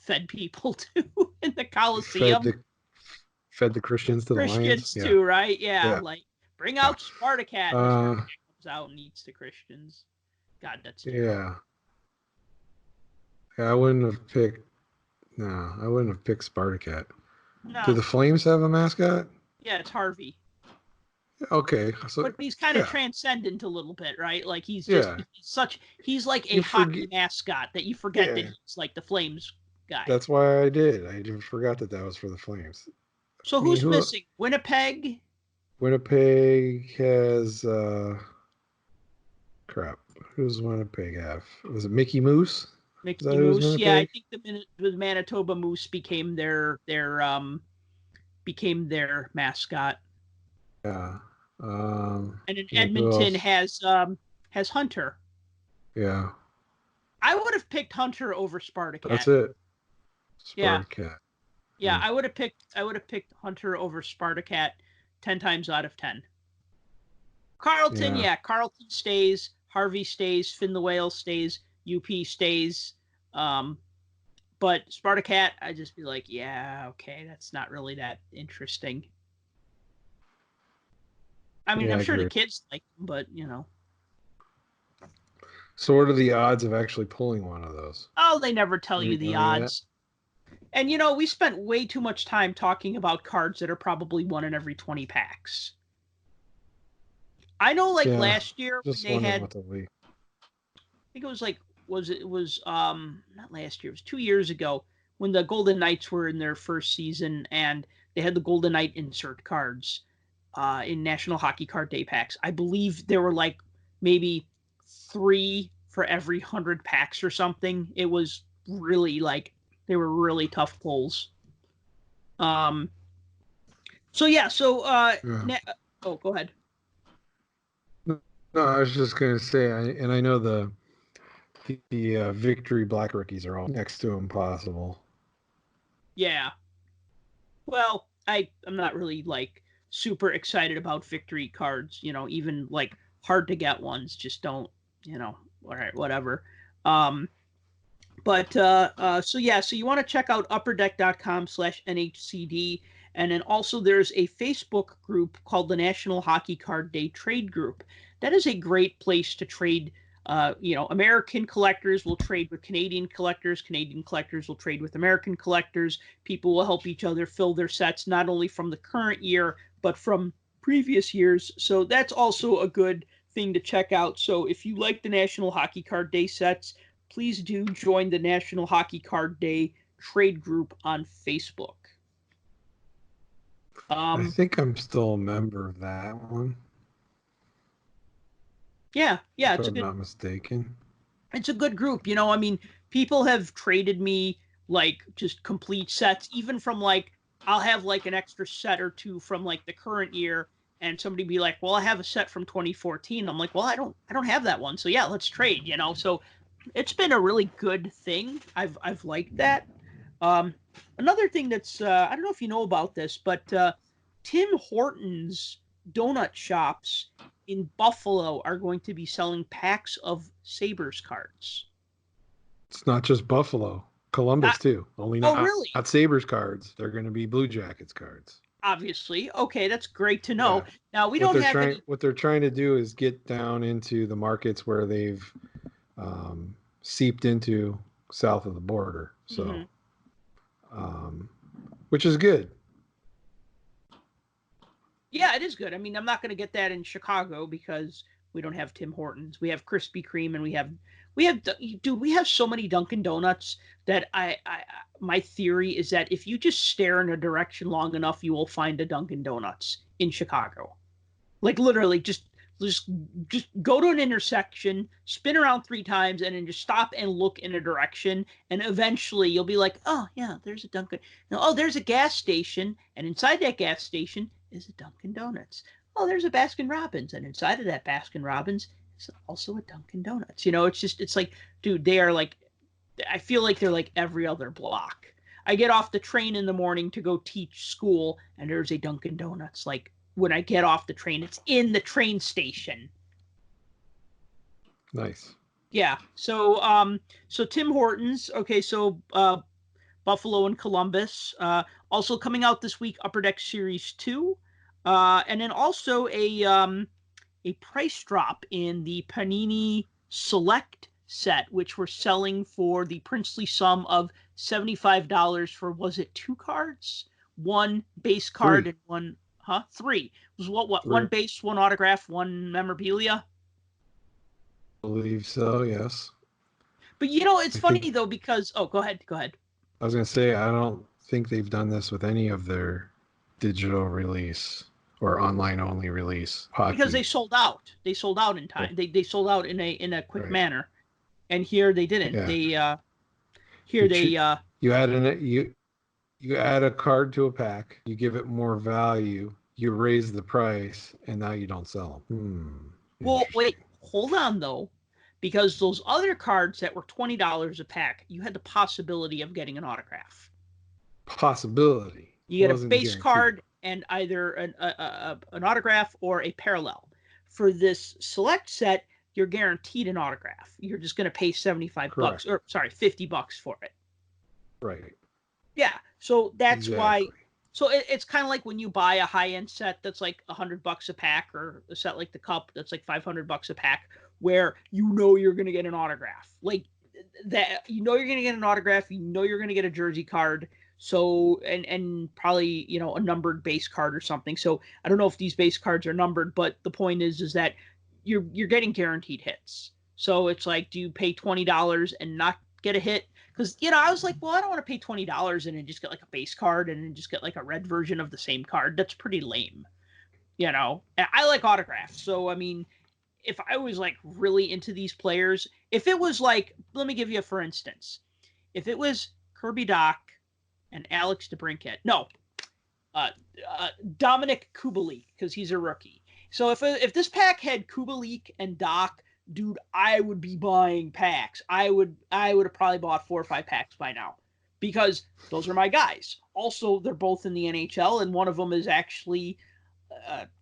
fed people to in the Coliseum? Fed the Christians to the lions? Christians too, right? Yeah, like bring out Spartacat. And Spartacat comes out and eats the Christians. God, that's terrible. Yeah, I wouldn't have picked Spartacat. No. Do the Flames have a mascot? Yeah, it's Harvey. Okay, so but he's kind of transcendent a little bit, right? Like he's like a hockey mascot that you forget that he's like the Flames guy. That's why I did. I just forgot that was for the Flames. So who's missing? Winnipeg? Winnipeg has crap. Who does Winnipeg have? Was it Mickey Moose? Mickey Moose. Yeah, I think the Manitoba Moose became their mascot. Yeah. And in Edmonton has Hunter. Yeah. I would have picked Hunter over Spartacat. That's it. Spartacat. Yeah, I would have picked Hunter over Spartacat 10 times out of 10. Carlton, Carlton stays, Harvey stays, Finn the Whale stays, UP stays. But Spartacat, I'd just be like, yeah, okay, that's not really that interesting. I mean, I'm sure the kids like them, but So what are the odds of actually pulling one of those? Oh, they never tell you the odds. And, we spent way too much time talking about cards that are probably one in every 20 packs. I know, last year when they had, I think it was not last year, it was 2 years ago when the Golden Knights were in their first season and they had the Golden Knight insert cards in National Hockey Card Day packs. I believe there were maybe 3 for every 100 packs or something. It was really they were really tough pulls. Oh, go ahead. No, I was just going to say, I know the Victory Black rookies are all next to impossible. Yeah. Well, I'm not really super excited about Victory cards, even hard to get ones just don't, all right, whatever. So you want to check out upperdeck.com/NHCD. And then also there's a Facebook group called the National Hockey Card Day Trade Group. That is a great place to trade. American collectors will trade with Canadian collectors. Canadian collectors will trade with American collectors. People will help each other fill their sets, not only from the current year, but from previous years. So that's also a good thing to check out. So if you like the National Hockey Card Day sets, please do join the National Hockey Card Day Trade Group on Facebook. I think I'm still a member of that one. Yeah, if I'm not mistaken. It's a good group. People have traded me just complete sets, even from I'll have an extra set or two from the current year, and somebody be like, well, I have a set from 2014. I'm like, well, I don't have that one. So yeah, let's trade, So it's been a really good thing. I've liked that. Another thing that's I don't know if you know about this, but Tim Hortons donut shops in Buffalo are going to be selling packs of Sabres cards. It's not just Buffalo, Columbus too. Only not Sabres cards. They're going to be Blue Jackets cards. Obviously. Okay, that's great to know. Yeah. Now what they're trying to do is get down into the markets where they've seeped into south of the border. So, which is good. Yeah, it is good. I mean, I'm not going to get that in Chicago because we don't have Tim Hortons. We have Krispy Kreme, and we have so many Dunkin' Donuts that my theory is that if you just stare in a direction long enough, you will find a Dunkin' Donuts in Chicago. Like literally, just just go to an intersection, spin around 3 times, and then just stop and look in a direction, and eventually you'll be like, oh yeah, there's a Dunkin'. Now, oh, there's a gas station, and inside that gas station is a Dunkin' Donuts. Oh, there's a Baskin Robbins, and inside of that Baskin Robbins is also a Dunkin' Donuts. It's like, dude, they are like, I feel like they're like every other block. I get off the train in the morning to go teach school, and there's a Dunkin' Donuts. Like when I get off the train, it's in the train station. Nice. Yeah. So Tim Hortons. Okay. So Buffalo and Columbus. Also coming out this week, Upper Deck Series 2. And then also a price drop in the Panini Select set, which we're selling for the princely sum of $75 for, was it 2 cards? 1 base card 3. and 1, 3. It was what 3. 1 base, 1 autograph, 1 memorabilia? I believe so, yes. But it's I funny think though because go ahead. I was going to say, I don't think they've done this with any of their digital release or online only release hockey. Because they sold out. They sold out in time. They sold out in a quick Right. manner. And here they didn't. Yeah. You add a card to a pack, you give it more value, you raise the price, and now you don't sell them. Well, wait, hold on though, because those other cards that were $20 a pack, you had the possibility of getting an autograph. Possibility. You get a base card and either an autograph or a parallel. For this select set, you're guaranteed an autograph. You're just going to pay $75 or $50 for it. Right. Yeah. So that's exactly. why. So it's kind of like when you buy a high-end set that's like $100 a pack, or a set like the Cup that's like $500 a pack, where you're going to get an autograph. Like that, you're going to get an autograph. You're going to get a jersey card. So and probably a numbered base card or something. So I don't know if these base cards are numbered, but the point is that you're getting guaranteed hits. So it's like, do you pay $20 and not get a hit? Because I was like, well, I don't want to pay $20 and then just get like a base card and then just get like a red version of the same card. That's pretty lame. And I like autographs. So I mean, if I was like really into these players, if it was like, let me give you for instance, if it was Kirby Dach and Alex DeBrincat, Dominic Kubalik, because he's a rookie. So if this pack had Kubalik and Dach, dude, I would be buying packs. I would have probably bought 4 or 5 packs by now, because those are my guys. Also, they're both in the NHL, and one of them is actually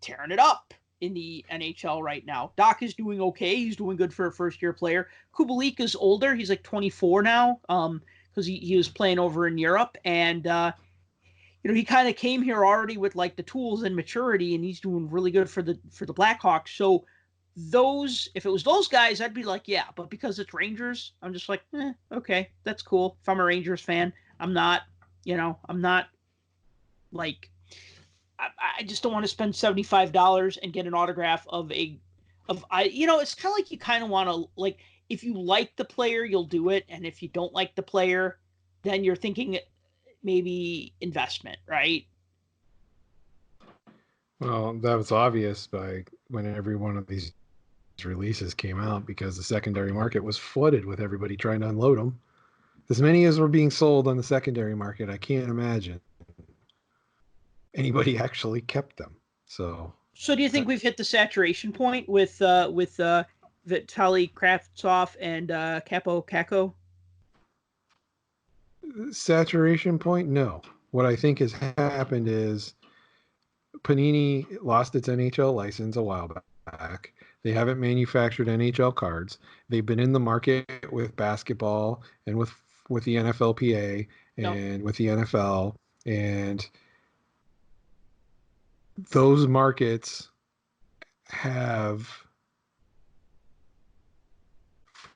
tearing it up in the NHL right now. Dach is doing okay. He's doing good for a first-year player. Kubalik is older. He's like 24 now, because he was playing over in Europe, and he kind of came here already with like the tools and maturity, and he's doing really good for the Blackhawks. So if it was those guys, I'd be like, yeah. But because it's Rangers, I'm just like, okay, that's cool. If I'm a Rangers fan, I'm not like, I just don't want to spend $75 and get an autograph it's kind of like, you kind of want to, like, if you like the player, you'll do it. And if you don't like the player, then you're thinking maybe investment, right? Well, that was obvious by when every one of these releases came out, because the secondary market was flooded with everybody trying to unload them. As many as were being sold on the secondary market, I can't imagine anybody actually kept them. So do you think we've hit the saturation point with Vitaly Kravtsov and Capo Caco? Saturation point? No. What I think has happened is Panini lost its NHL license a while back. They haven't manufactured NHL cards. They've been in the market with basketball and with the NFLPA and with the NFL, and those markets have,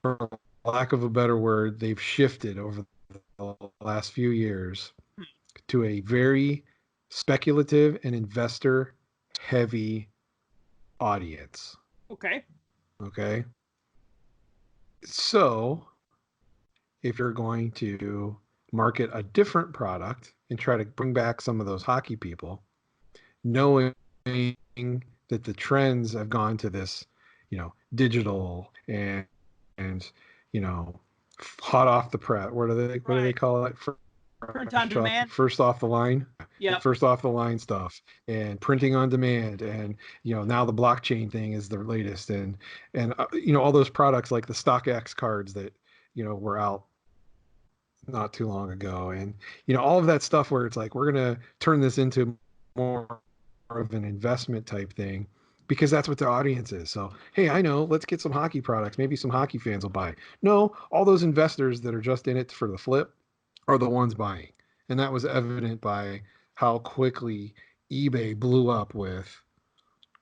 for lack of a better word, they've shifted over the last few years to a very speculative and investor heavy audience. Okay. Okay. So if you're going to market a different product and try to bring back some of those hockey people, knowing that the trends have gone to this, digital and hot off the press. What do they call it? Print on demand. First off the line. Yeah. First off the line stuff and printing on demand, and now the blockchain thing is the latest, and all those products like the StockX cards that were out not too long ago, and all of that stuff where it's like we're gonna turn this into more of an investment type thing because that's what the audience is. So hey, I know, let's get some hockey products, maybe some hockey fans will buy. No, all those investors that are just in it for the flip are the ones buying, and that was evident by how quickly eBay blew up with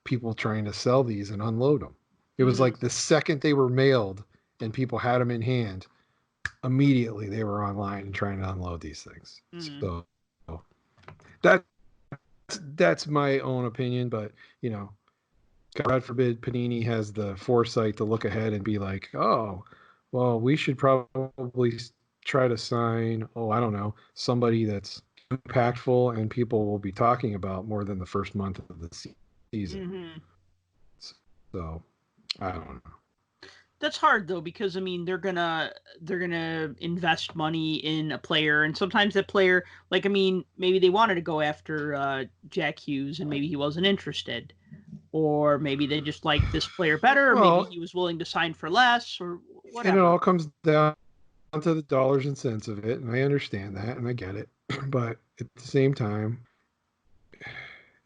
people trying to sell these and unload them. It was like the second they were mailed and people had them in hand, immediately they were online and trying to unload these things. So that's my own opinion, but God forbid Panini has the foresight to look ahead and be like, oh, well, we should probably try to sign, I don't know, somebody that's impactful and people will be talking about more than the first month of the season. So I don't know. That's hard though, because I mean they're gonna invest money in a player, and sometimes that player, like, I mean, maybe they wanted to go after Jack Hughes and maybe he wasn't interested, or maybe they just liked this player better, or maybe he was willing to sign for less, or whatever. And it all comes down to the dollars and cents of it, and I understand that and I get it. But at the same time,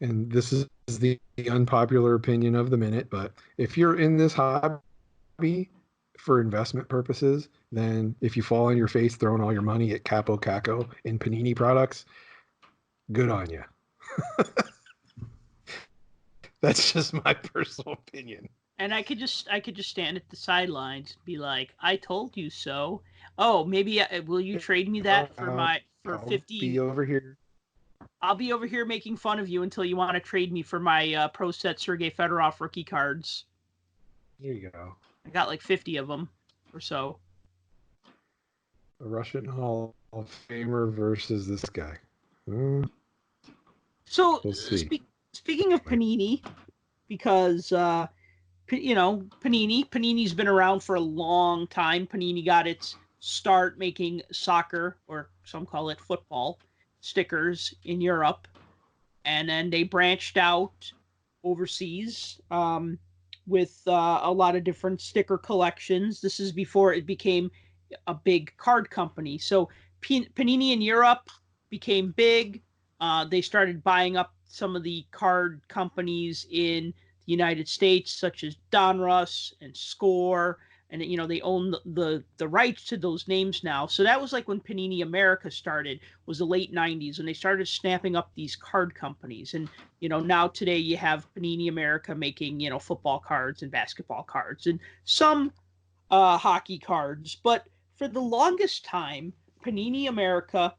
and this is the unpopular opinion of the minute, but if you're in this hobby for investment purposes, then if you fall on your face throwing all your money at Capo Caco and Panini products, good on you. That's just my personal opinion. And I could just stand at the sidelines and be like, "I told you so." Oh, maybe will you trade me that for 50? Be over here. I'll be over here making fun of you until you want to trade me for my Pro Set Sergei Fedorov rookie cards. There you go. I got like 50 of them or so. A Russian Hall of Famer versus this guy. So we'll see. Speaking of Panini, because Panini's been around for a long time. Panini got its start making soccer, or some call it football, stickers in Europe, and then they branched out overseas with a lot of different sticker collections. This is before it became a big card company. So Panini in Europe became big. They started buying up some of the card companies in the United States, such as Donruss and Score, and they own the rights to those names now. So that was like when Panini America started, was the late 90s, when they started snapping up these card companies. And now today you have Panini America making football cards and basketball cards and some hockey cards. But for the longest time, Panini America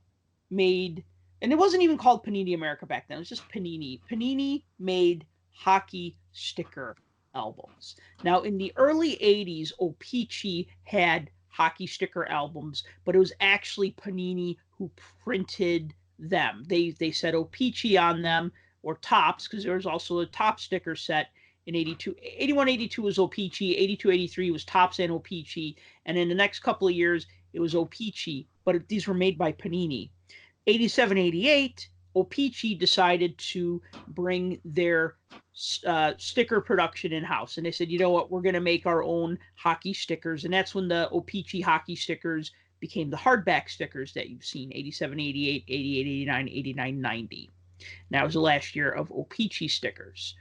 made, and it wasn't even called Panini America back then, it was just Panini. Panini made hockey sticker albums. Now, in the early 80s, O-Pee-Chee had hockey sticker albums, but it was actually Panini who printed them. They said O-Pee-Chee on them, or Tops, because there was also a Top sticker set in 82. 81, 82 was O-Pee-Chee, 82, 83 was Tops and O-Pee-Chee, and in the next couple of years, it was O-Pee-Chee, but these were made by Panini. 87, 88, O-Pee-Chee decided to bring their sticker production in-house. And they said, you know what, we're going to make our own hockey stickers. And that's when the O-Pee-Chee hockey stickers became the hardback stickers that you've seen, 87, 88, 88, 89, 89, 90. Now it was the last year of O-Pee-Chee stickers.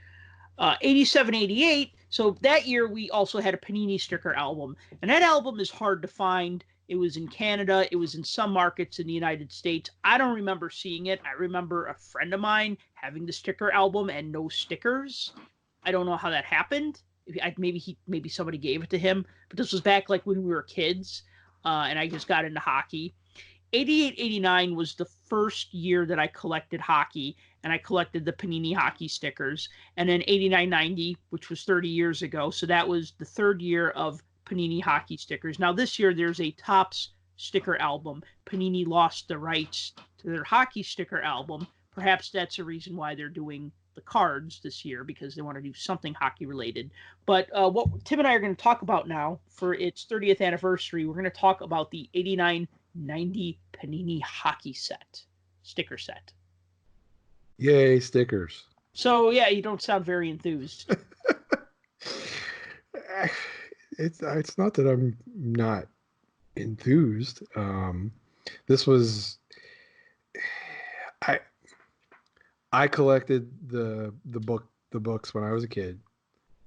87, 88, so that year we also had a Panini sticker album. And that album is hard to find. It was in Canada. It was in some markets in the United States. I don't remember seeing it. I remember a friend of mine having the sticker album and no stickers. I don't know how that happened. Maybe somebody gave it to him. But this was back like when we were kids, and I just got into hockey. 88, 89 was the first year that I collected hockey, and I collected the Panini Hockey Stickers. And then 89-90, which was 30 years ago. So that was the third year of Panini Hockey Stickers. Now this year there's a Topps sticker album. Panini lost the rights to their hockey sticker album. Perhaps that's a reason why they're doing the cards this year, because they want to do something hockey related. But what Tim and I are going to talk about now for its 30th anniversary, we're going to talk about the 89-90 Panini hockey sticker set. Yay, stickers. So yeah, you don't sound very enthused. It's not that I'm not enthused. This was I collected the books when I was a kid.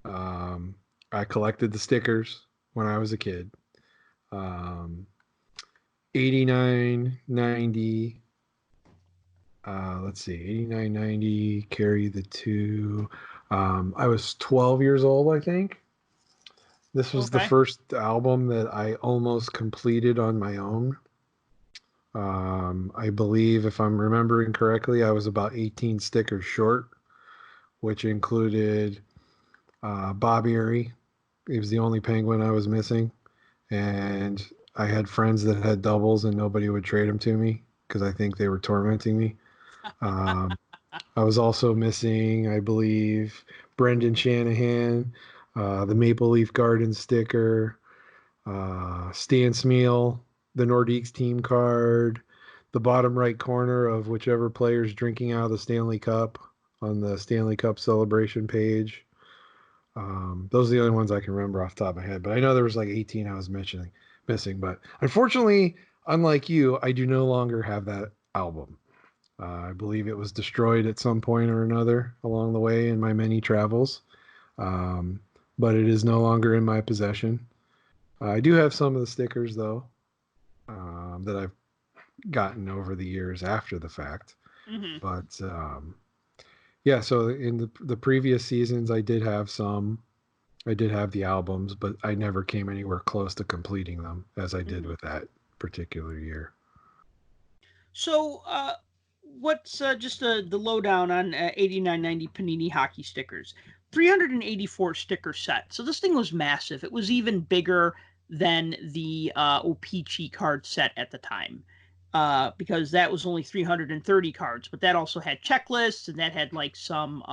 I collected the stickers when I was a kid. 89, 90. Let's see, 89, 90. Carry the two. I was 12 years old, I think. This was the first album that I almost completed on my own. I believe, if I'm remembering correctly, I was about 18 stickers short, which included Bob Erie. He was the only Penguin I was missing. And I had friends that had doubles and nobody would trade them to me because I think they were tormenting me. I was also missing, I believe, Brendan Shanahan, the Maple Leaf Garden sticker, Stan Smeel, the Nordiques team card, the bottom right corner of whichever player's drinking out of the Stanley Cup on the Stanley Cup celebration page. Those are the only ones I can remember off the top of my head. But I know there was like 18 I was missing. But unfortunately, unlike you, I do no longer have that album. I believe it was destroyed at some point or another along the way in my many travels. But it is no longer in my possession. I do have some of the stickers, though, that I've gotten over the years after the fact. Mm-hmm. But yeah, so in the previous seasons, I did have some. I did have the albums, but I never came anywhere close to completing them as I did with that particular year. So what's just the lowdown on 89-90 Panini Hockey Stickers? 384 sticker set. So this thing was massive. It was even bigger than the O-Pee-Chee card set at the time, because that was only 330 cards. But that also had checklists, and that had like some,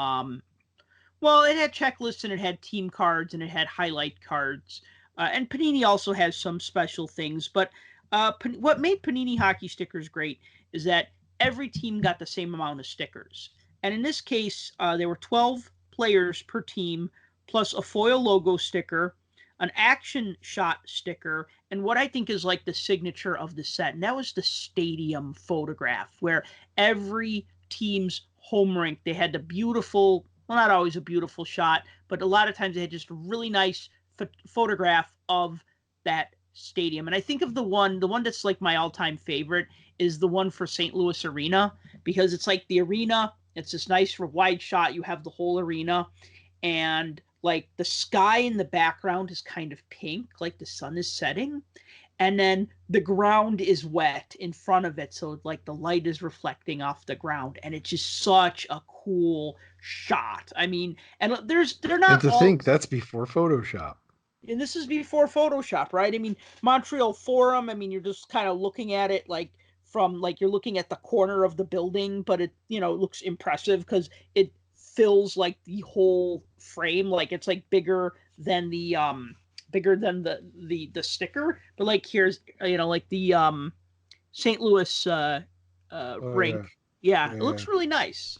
it had checklists, and it had team cards, and it had highlight cards. And Panini also has some special things. But what made Panini Hockey Stickers great is that every team got the same amount of stickers. And in this case, there were 12 players per team, plus a foil logo sticker, an action shot sticker, and what I think is like the signature of the set. And that was the stadium photograph, where every team's home rink, they had the beautiful, well, not always a beautiful shot, but a lot of times they had just a really nice photograph of that stadium. And I think of the one that's like my all-time favorite is the one for St. Louis Arena, because it's like the arena, it's this nice wide shot, you have the whole arena, and like the sky in the background is kind of pink, like the sun is setting, and then the ground is wet in front of it, so like the light is reflecting off the ground, and it's just such a cool shot. I mean, and they're not. And to think that's before Photoshop. And this is before Photoshop, right? I mean, Montreal Forum, I mean, you're just kind of looking at it like from, like, you're looking at the corner of the building, but it, looks impressive because it fills like the whole frame. Like it's like bigger than the sticker. But like here's, like the St. Louis rink. Yeah, it looks really nice.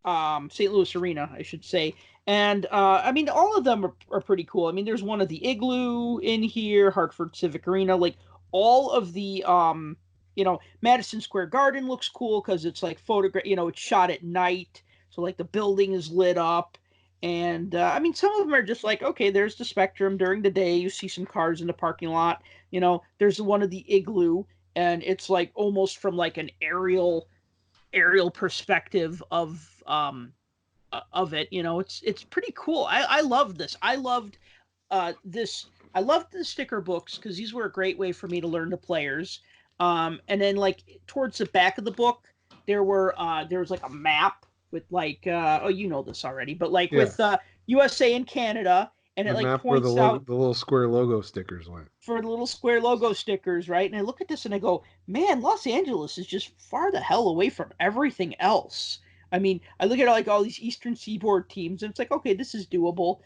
St. Louis Arena, I should say. And I mean, all of them are pretty cool. I mean, there's one of the Igloo in here, Hartford Civic Arena, like all of the Madison Square Garden looks cool because it's like it's shot at night, so like the building is lit up. And I mean, some of them are just like, okay, there's the Spectrum. During the day, you see some cars in the parking lot. There's one of the Igloo, and it's like almost from like an aerial perspective of it. It's pretty cool. I love this. I loved this. I loved the sticker books because these were a great way for me to learn the players. And then like towards the back of the book, there was like a map with like you know this already, but like Yeah. with USA and Canada, and it The like map where points out the little square logo stickers went. for the little square logo stickers, right? And I look at this and I go, man, Los Angeles is just far the hell away from everything else. I mean, I look at like all these Eastern Seaboard teams, and it's like, okay, this is doable.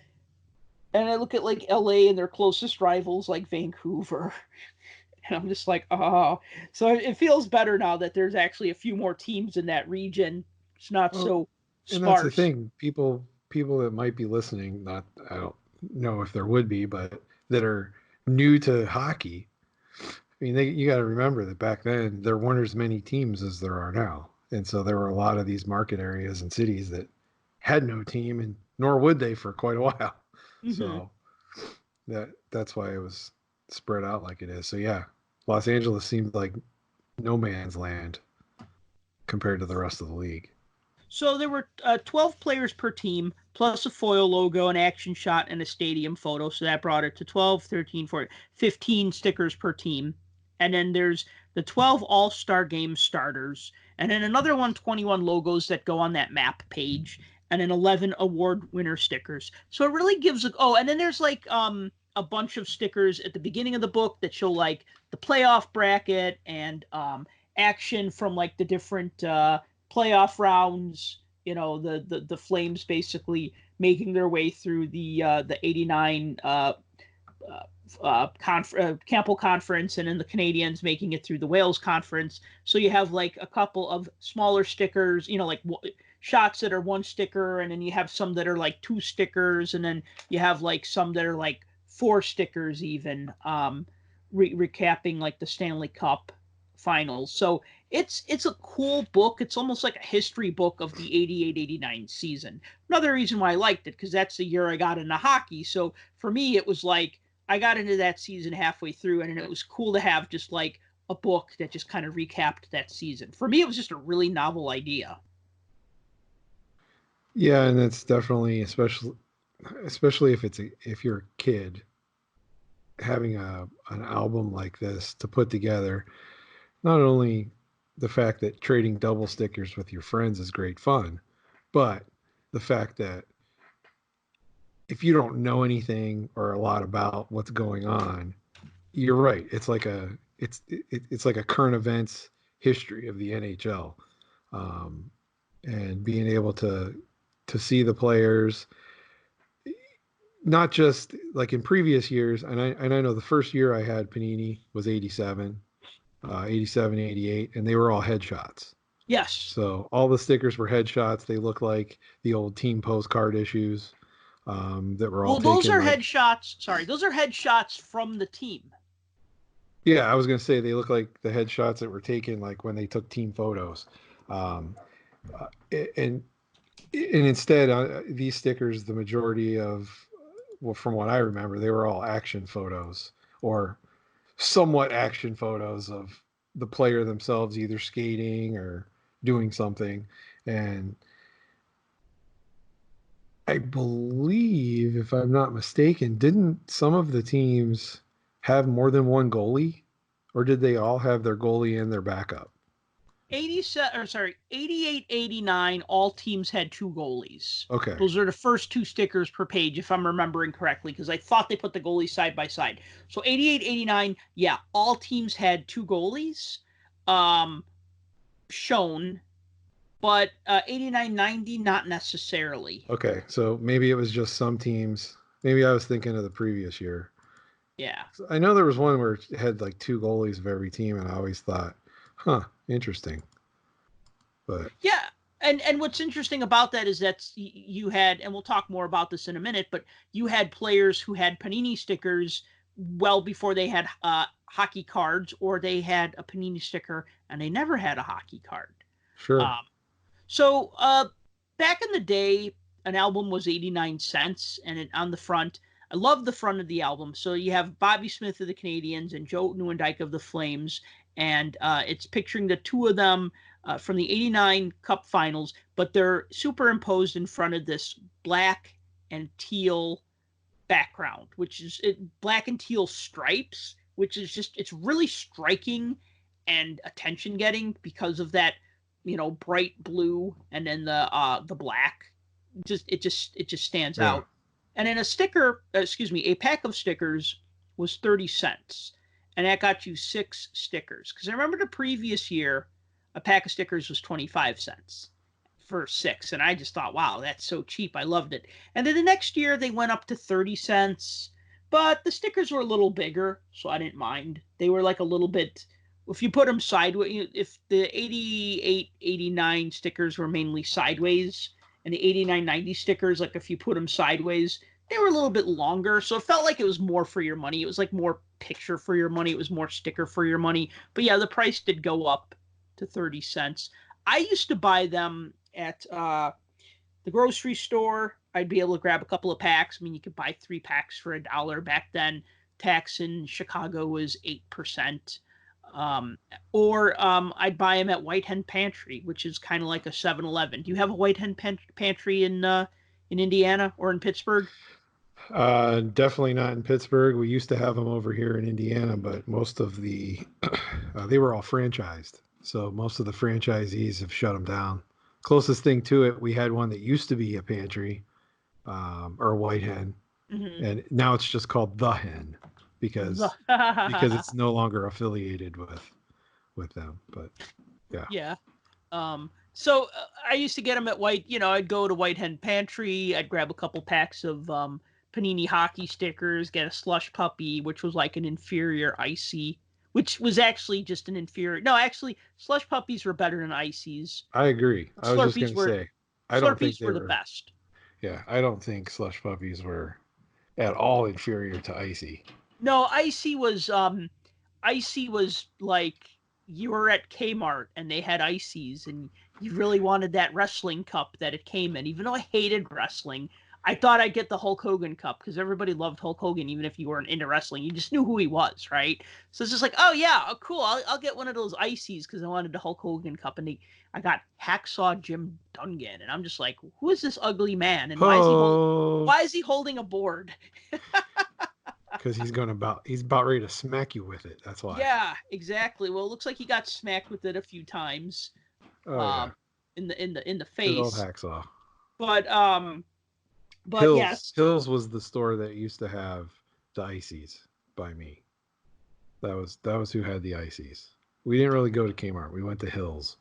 And I look at like LA and their closest rivals like Vancouver. And I'm just like, oh. So it feels better now that there's actually a few more teams in that region. It's not so and that's the sparse. thing. People that might be listening, not I don't know if there would be, but that are new to hockey. I mean, you got to remember that back then there weren't as many teams as there are now, and so there were a lot of these market areas and cities that had no team, and nor would they for quite a while. Mm-hmm. So that's why it was spread out like it is. So yeah, Los Angeles seemed like no man's land compared to the rest of the league. So there were 12 players per team, plus a foil logo, an action shot, and a stadium photo. So that brought it to 12, 13, 14, 15 stickers per team. And then there's the 12 All-Star Game starters. And then another 21 logos that go on that map page. And then 11 award winner stickers. So it really gives and then there's like a bunch of stickers at the beginning of the book that show like the playoff bracket and action from like the different playoff rounds. You know, the Flames basically making their way through the 89 Campbell Conference, and then the Canadians making it through the Wales Conference. So you have like a couple of smaller stickers, you know, like shots that are one sticker, and then you have some that are like two stickers, and then you have like some that are like four stickers even, recapping like the Stanley Cup finals. So it's a cool book. It's almost like a history book of the 88-89 season. Another reason why I liked it, because that's the year I got into hockey. So for me, it was like I got into that season halfway through, and it was cool to have just like a book that just kind of recapped that season. For me, it was just a really novel idea. Yeah, and it's definitely especially if you're a kid, having an album like this to put together. Not only the fact that trading double stickers with your friends is great fun, but the fact that if you don't know anything or a lot about what's going on, you're right. It's like it's like a current events history of the NHL, and being able to see the players, not just like in previous years. And I know the first year I had Panini was 87, 87, 88, and they were all headshots. Yes. So all the stickers were headshots. They look like the old team postcard issues that were all taken. Those are headshots. Sorry, those are headshots from the team. Yeah, I was going to say they look like the headshots that were taken like when they took team photos. And instead, these stickers, the majority of, well, from what I remember, they were all action photos or somewhat action photos of the player themselves, either skating or doing something. And I believe, if I'm not mistaken, didn't some of the teams have more than one goalie, or did they all have their goalie and their backup? 88-89, all teams had two goalies. Okay. Those are the first two stickers per page, if I'm remembering correctly, because I thought they put the goalies side by side. So 88-89, yeah, all teams had two goalies shown, but 89-90, not necessarily. Okay, so maybe it was just some teams. Maybe I was thinking of the previous year. Yeah. So I know there was one where it had like two goalies of every team, and I always thought, interesting. But yeah, and what's interesting about that is that you had, and we'll talk more about this in a minute, but you had players who had Panini stickers well before they had hockey cards, or they had a Panini sticker and they never had a hockey card. Sure. So back in the day, an album was 89 cents, and on the front, I love the front of the album. So you have Bobby Smith of the Canadiens and Joe Nieuwendyk of the Flames, and it's picturing the two of them from the 89 Cup Finals, but they're superimposed in front of this black and teal background, which is black and teal stripes, which is just, it's really striking and attention-getting because of that bright blue, and then the black. It just stands out. And then a pack of stickers was 30 cents. And that got you 6 stickers. Because I remember the previous year, a pack of stickers was 25 cents for 6. And I just thought, wow, that's so cheap. I loved it. And then the next year, they went up to 30 cents. But the stickers were a little bigger, so I didn't mind. They were like a little bit, if you put them sideways, if the 88, 89 stickers were mainly sideways, and the 89, 90 stickers, like if you put them sideways, they were a little bit longer. So it felt like it was more for your money. It was like more picture for your money. It was more sticker for your money. But yeah, the price did go up to 30 cents. I used to buy them at the grocery store. I'd be able to grab a couple of packs. I mean, you could buy 3 packs for $1 back then. Tax in Chicago was 8%. Or I'd buy them at White Hen Pantry, which is kind of like a 7-Eleven. Do you have a White Hen Pantry in Indiana or in Pittsburgh? Definitely not in Pittsburgh. We used to have them over here in Indiana, but most of the they were all franchised. So most of the franchisees have shut them down. Closest thing to it, we had one that used to be a pantry, or a White Hen, and now it's just called the Hen because it's no longer affiliated with them. But yeah. So I used to get them at I'd go to White Hen Pantry. I'd grab a couple packs of Panini Hockey Stickers, get a Slush Puppy, which was like an inferior Icy, which was actually just an inferior. No, actually, Slush Puppies were better than Icies. I agree. I was just going to say, I don't think they were the best. Yeah, I don't think Slush Puppies were at all inferior to Icy. No, Icy was like you were at Kmart and they had Icies and you really wanted that wrestling cup that it came in. Even though I hated wrestling, I thought I'd get the Hulk Hogan cup because everybody loved Hulk Hogan, even if you weren't into wrestling. You just knew who he was, right? So it's just like, oh yeah, oh, cool. I'll get one of those Icies because I wanted the Hulk Hogan cup, and I got Hacksaw Jim Duggan, and I'm just like, who is this ugly man, and why is he holding a board? Because he's about ready to smack you with it. That's why. Yeah, exactly. Well, it looks like he got smacked with it a few times. In the face. Good old Hacksaw. But yes. Hills was the store that used to have the Icies by me. That was who had the Icies. We didn't really go to Kmart. We went to Hills.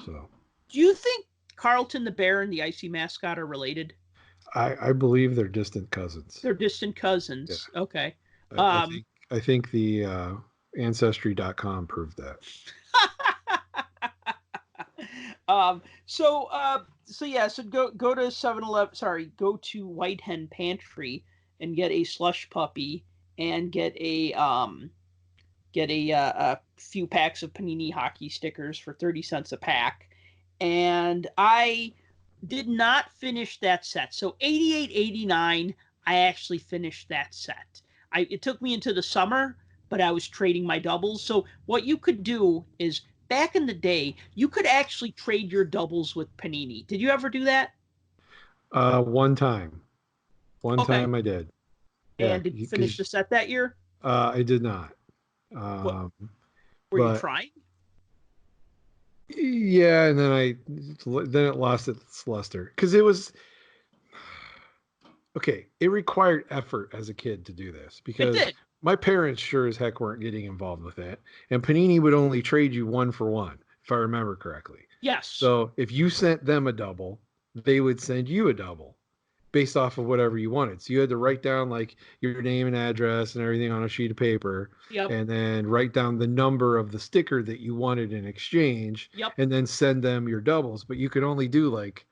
So. Do you think Carlton the Bear and the Icy mascot are related? I believe they're distant cousins. They're distant cousins. Yeah. Okay. I think the Ancestry.com proved that. So go to 7-Eleven. Sorry, go to White Hen Pantry and get a Slush Puppy and get a few packs of Panini Hockey Stickers for 30 cents a pack. And I did not finish that set. So 88, 89, I actually finished that set. It took me into the summer, but I was trading my doubles. So what you could do is, back in the day, you could actually trade your doubles with Panini. Did you ever do that? One time. One time I did. And did you finish the set that year? I did not. Were you trying? Yeah, and then it lost its luster because it was okay. It required effort as a kid to do this because my parents sure as heck weren't getting involved with it, and Panini would only trade you 1 for 1, if I remember correctly. Yes. So if you sent them a double, they would send you a double based off of whatever you wanted. So you had to write down like your name and address and everything on a sheet of paper. Yep. And then write down the number of the sticker that you wanted in exchange. Yep. And then send them your doubles. But you could only do like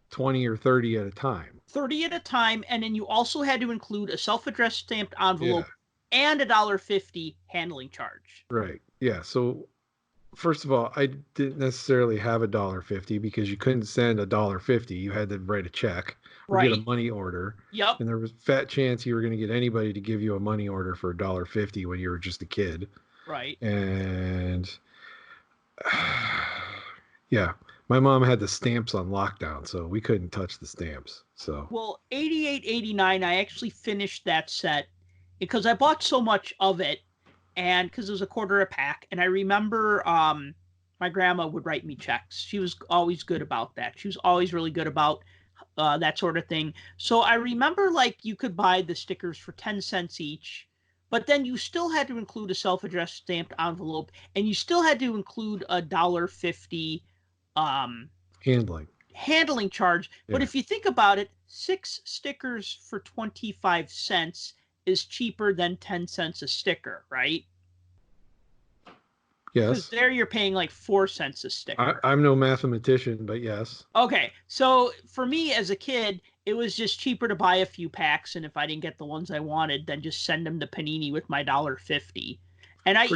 20 or 30 at a time. 30 at a time. And then you also had to include a self-addressed stamped envelope and $1.50 handling charge. Right. Yeah. So first of all, I didn't necessarily have $1.50 because you couldn't send $1.50. You had to write a check or get a money order. Yep. And there was a fat chance you were going to get anybody to give you a money order for $1.50 when you were just a kid. Right. And yeah, my mom had the stamps on lockdown, so we couldn't touch the stamps. So 88, 89, I actually finished that set because I bought so much of it. And because it was $0.25 a pack, and I remember my grandma would write me checks. She was always good about that. She was always really good about that sort of thing. So I remember like you could buy the stickers for 10 cents each, but then you still had to include a self-addressed stamped envelope, and you still had to include a $1.50 handling charge. Yeah. But if you think about it, 6 stickers for 25 cents is cheaper than 10 cents a sticker, right? Yes. Because there you're paying like 4 cents a sticker. I'm no mathematician, but yes. Okay. So for me as a kid, it was just cheaper to buy a few packs, and if I didn't get the ones I wanted, then just send them to Panini with my $1.50. And I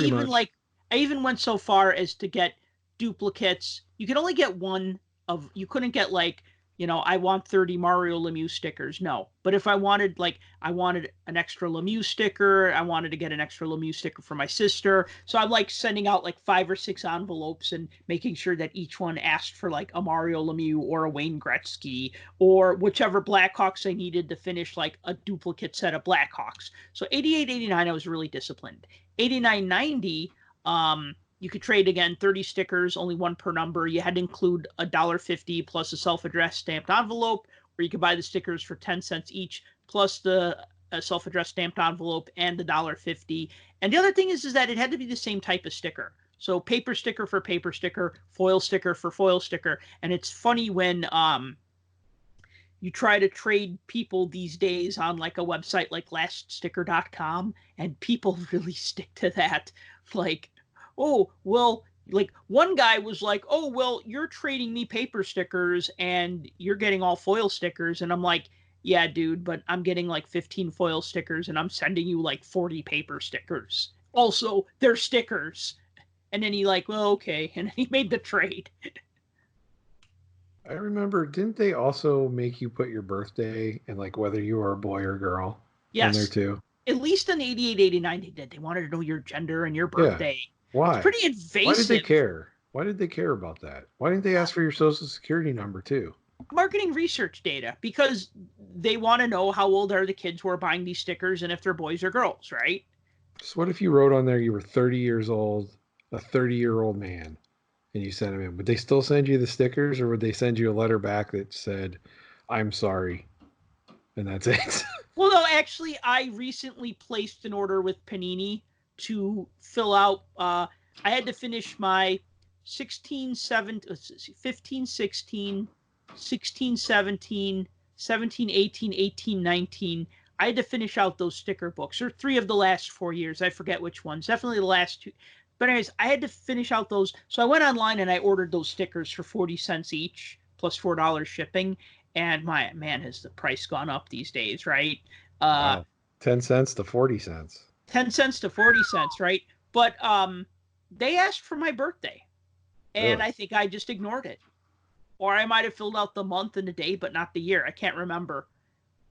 even went so far as to get duplicates. You could only get one of, you couldn't get like, I want 30 Mario Lemieux stickers. No. But if I wanted an extra Lemieux sticker, I wanted to get an extra Lemieux sticker for my sister. So I'm like sending out like 5 or 6 envelopes and making sure that each one asked for like a Mario Lemieux or a Wayne Gretzky or whichever Blackhawks I needed to finish like a duplicate set of Blackhawks. So 88-89, I was really disciplined. 89-90, you could trade again, 30 stickers, only one per number. You had to include a $1.50 plus a self-addressed stamped envelope, or you could buy the stickers for 10 cents each plus the self-addressed stamped envelope and the $1.50. And the other thing is that it had to be the same type of sticker. So paper sticker for paper sticker, foil sticker for foil sticker. And it's funny when you try to trade people these days on like a website like laststicker.com, and people really stick to that. Like, oh, well, like one guy was like, oh, well, you're trading me paper stickers and you're getting all foil stickers. And I'm like, yeah, dude, but I'm getting like 15 foil stickers and I'm sending you like 40 paper stickers. Also, they're stickers. And then he like, well, okay. And he made the trade. I remember, didn't they also make you put your birthday and like whether you were a boy or girl in there too? At least in 88-89 they did. They wanted to know your gender and your birthday. Yeah. Why? It's pretty invasive. Why did they care? Why did they care about that? Why didn't they ask for your social security number too? Marketing research data, because they want to know how old are the kids who are buying these stickers and if they're boys or girls, right? So what if you wrote on there you were 30 years old, a 30-year-old man, and you sent them in? Would they still send you the stickers, or would they send you a letter back that said, I'm sorry, and that's it? Well, no, actually, I recently placed an order with Panini to fill out, I had to finish my 15, 16, 16, 17, 17, 18, 18, 19. I had to finish out those sticker books, or 3 of the last 4 years. I forget which ones. Definitely the last 2. But anyways, I had to finish out those. So I went online and I ordered those stickers for 40 cents each, plus $4 shipping. And man, has the price gone up these days, right? Wow. 10 cents to 40 cents. 10 cents to 40 cents, right? But they asked for my birthday, and really? I think I just ignored it. Or I might have filled out the month and the day, but not the year. I can't remember.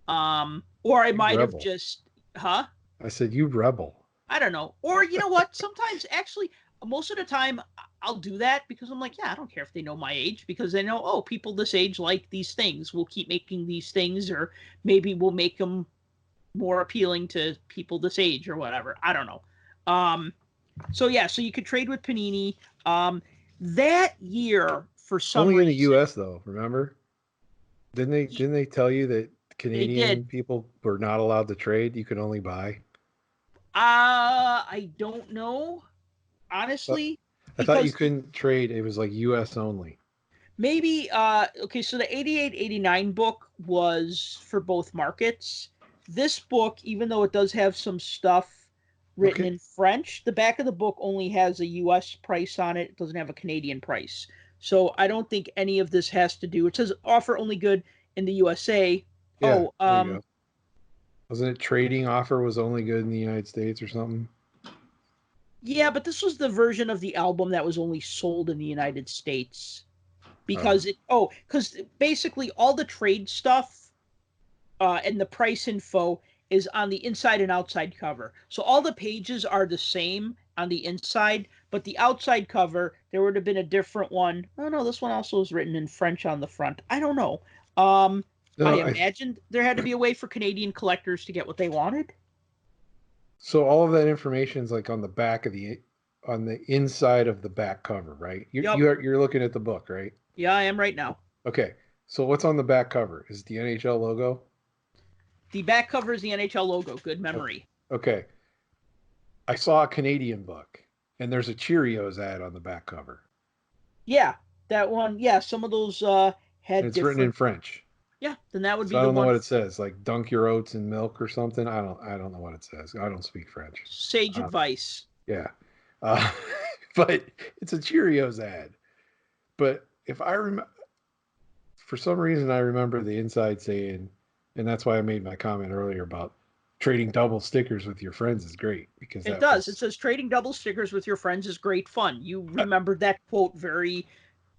Or I might have just, I said, you rebel. I don't know. Or you know what? Sometimes, actually, most of the time, I'll do that because I'm like, yeah, I don't care if they know my age, because they know, oh, people this age like these things. We'll keep making these things, or maybe we'll make them more appealing to people this age or whatever. I don't know. So you could trade with Panini. That year, for some reason, only in the U.S. though. Remember? Didn't they tell you that Canadian people were not allowed to trade? You could only buy. I don't know, honestly. I thought you couldn't trade. It was like U.S. only. Maybe. Okay, so the 88-89 book was for both markets. This book, even though it does have some stuff written in French, the back of the book only has a U.S. price on it. It doesn't have a Canadian price. So I don't think any of this has to do. It says offer only good in the USA. Yeah, wasn't it trading offer was only good in the United States or something? Yeah, but this was the version of the album that was only sold in the United States. Because because basically all the trade stuff and the price info is on the inside and outside cover. So all the pages are the same on the inside, but the outside cover, there would have been a different one. Oh no, this one also is written in French on the front. I don't know. I imagined there had to be a way for Canadian collectors to get what they wanted. So all of that information is like on the back of on the inside of the back cover, right? Yep. You're looking at the book, right? Yeah, I am right now. Okay. So what's on the back cover? Is it the NHL logo? The back cover is the NHL logo. Good memory. Okay. I saw a Canadian book, and there's a Cheerios ad on the back cover. Yeah, that one. Yeah, some of those had and it's written in French. Yeah, then that would So be I the don't know one. what it says, like dunk your oats in milk or something. I don't know what it says. I don't speak French. Sage advice. Yeah. But it's a Cheerios ad. But if I remember, for some reason, I remember the inside saying, and that's why I made my comment earlier about trading double stickers with your friends is great, because it does. It says trading double stickers with your friends is great fun. You remembered that quote very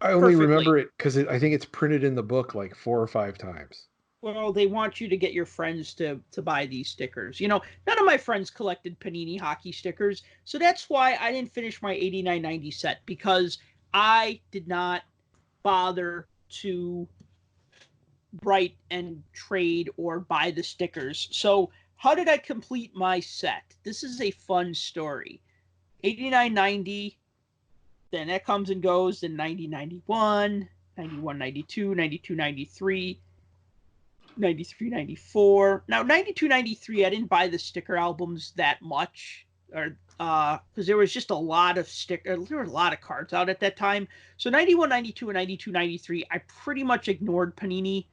I only perfectly. remember it because I think it's printed in the book like 4 or 5 times. Well, they want you to get your friends to buy these stickers. You know, none of my friends collected Panini hockey stickers, so that's why I didn't finish my 89-90 set, because I did not bother to write and trade or buy the stickers. So how did I complete my set? This is a fun story. 89-90, then that comes and goes, then 90-91, 91-92, 92-93, 93-94. Now, 92-93, I didn't buy the sticker albums that much, or because there was just a lot of there were a lot of cards out at that time. So 91-92 and 92-93, I pretty much ignored Panini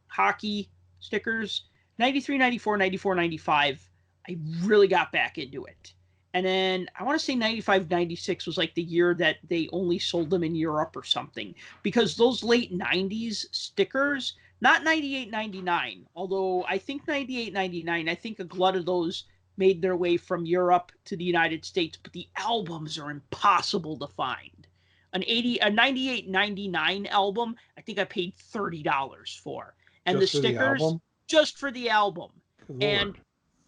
hockey stickers. 93-94, 94-95, I really got back into it. And then I want to say 95-96 was like the year that they only sold them in Europe or something, because those late 90s stickers, not 98-99, although I think 98-99, I think a glut of those made their way from Europe to the United States, but the albums are impossible to find. A 98-99 album, I think I paid $30 for. And just the stickers, just for the album. And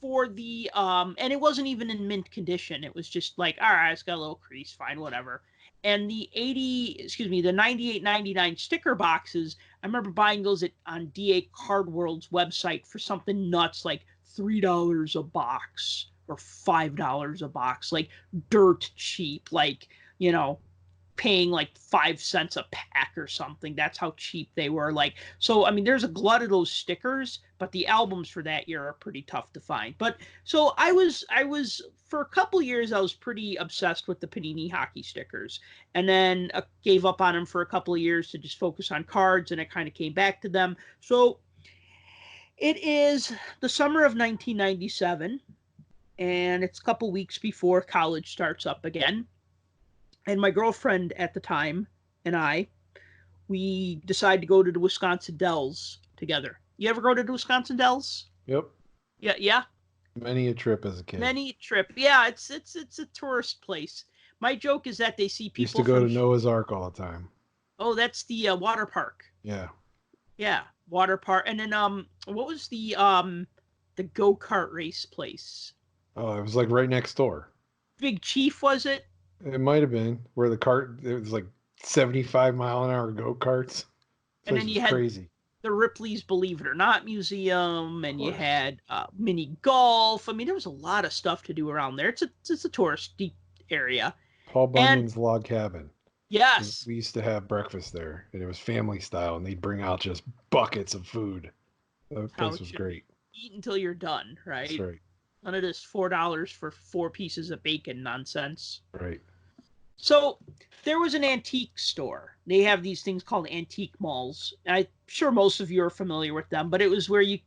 for the and it wasn't even in mint condition. It was just like, all right, it's got a little crease, fine, whatever. And the 98-99 sticker boxes, I remember buying those on DA Card World's website for something nuts, like $3 a box or $5 a box, like dirt cheap, like, you know, paying like 5 cents a pack or something. That's how cheap they were. Like, so I mean, there's a glut of those stickers, but the albums for that year are pretty tough to find. But so I was for a couple years, I was pretty obsessed with the Panini hockey stickers, and then gave up on them for a couple of years to just focus on cards, and I kind of came back to them. So it is the summer of 1997, and it's a couple weeks before college starts up again. And my girlfriend at the time and we decided to go to the Wisconsin Dells together. You ever go to the Wisconsin Dells? Yep. Yeah. Many a trip as a kid. Many a trip. Yeah, it's a tourist place. My joke is that they see people used to go to Noah's Ark all the time. Oh, that's the water park. Yeah. Yeah, water park. And then what was the go-kart race place? Oh, it was like right next door. Big Chief, was it? It might have been where it was like 75-mile-an-hour go-karts. And then you had crazy. The Ripley's Believe It or Not Museum, and you had mini golf. I mean, there was a lot of stuff to do around there. It's a touristy area. Paul Bunyan's log cabin. Yes. We used to have breakfast there, and it was family style, and they'd bring out just buckets of food. That place was great. Eat until you're done, right? That's right. None of this $4 for 4 pieces of bacon nonsense. Right. So there was an antique store. They have these things called antique malls. I'm sure most of you are familiar with them, but it was where you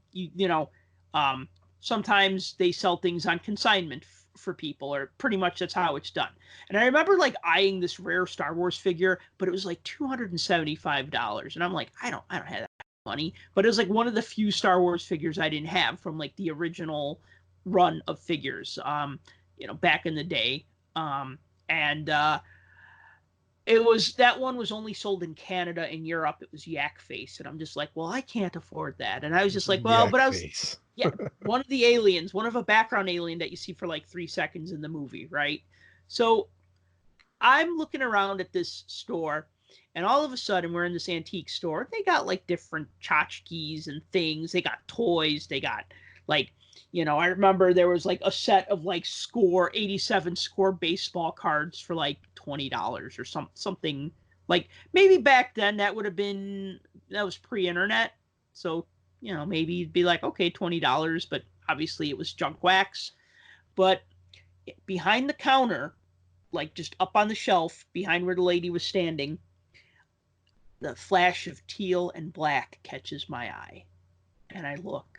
sometimes they sell things on consignment for people, or pretty much that's how it's done. And I remember like eyeing this rare Star Wars figure, but it was like $275. And I'm like, I don't have that money. But it was like one of the few Star Wars figures I didn't have from like the original run of figures, back in the day. It was, that one was only sold in Canada and Europe. It was Yak Face. And I'm just like, well, I can't afford that. And I was just like, well, Yak but I was, Face. yeah, one of the aliens, one of a background alien that you see for like 3 seconds in the movie, right? So I'm looking around at this store, and all of a sudden we're in this antique store. They got like different tchotchkes and things. They got toys. They got like I remember there was like a set of like 87 score baseball cards for like $20 or something. Like maybe back then that was pre-internet. So, maybe you'd be like, okay, $20, but obviously it was junk wax. But behind the counter, like just up on the shelf behind where the lady was standing, the flash of teal and black catches my eye. And I look,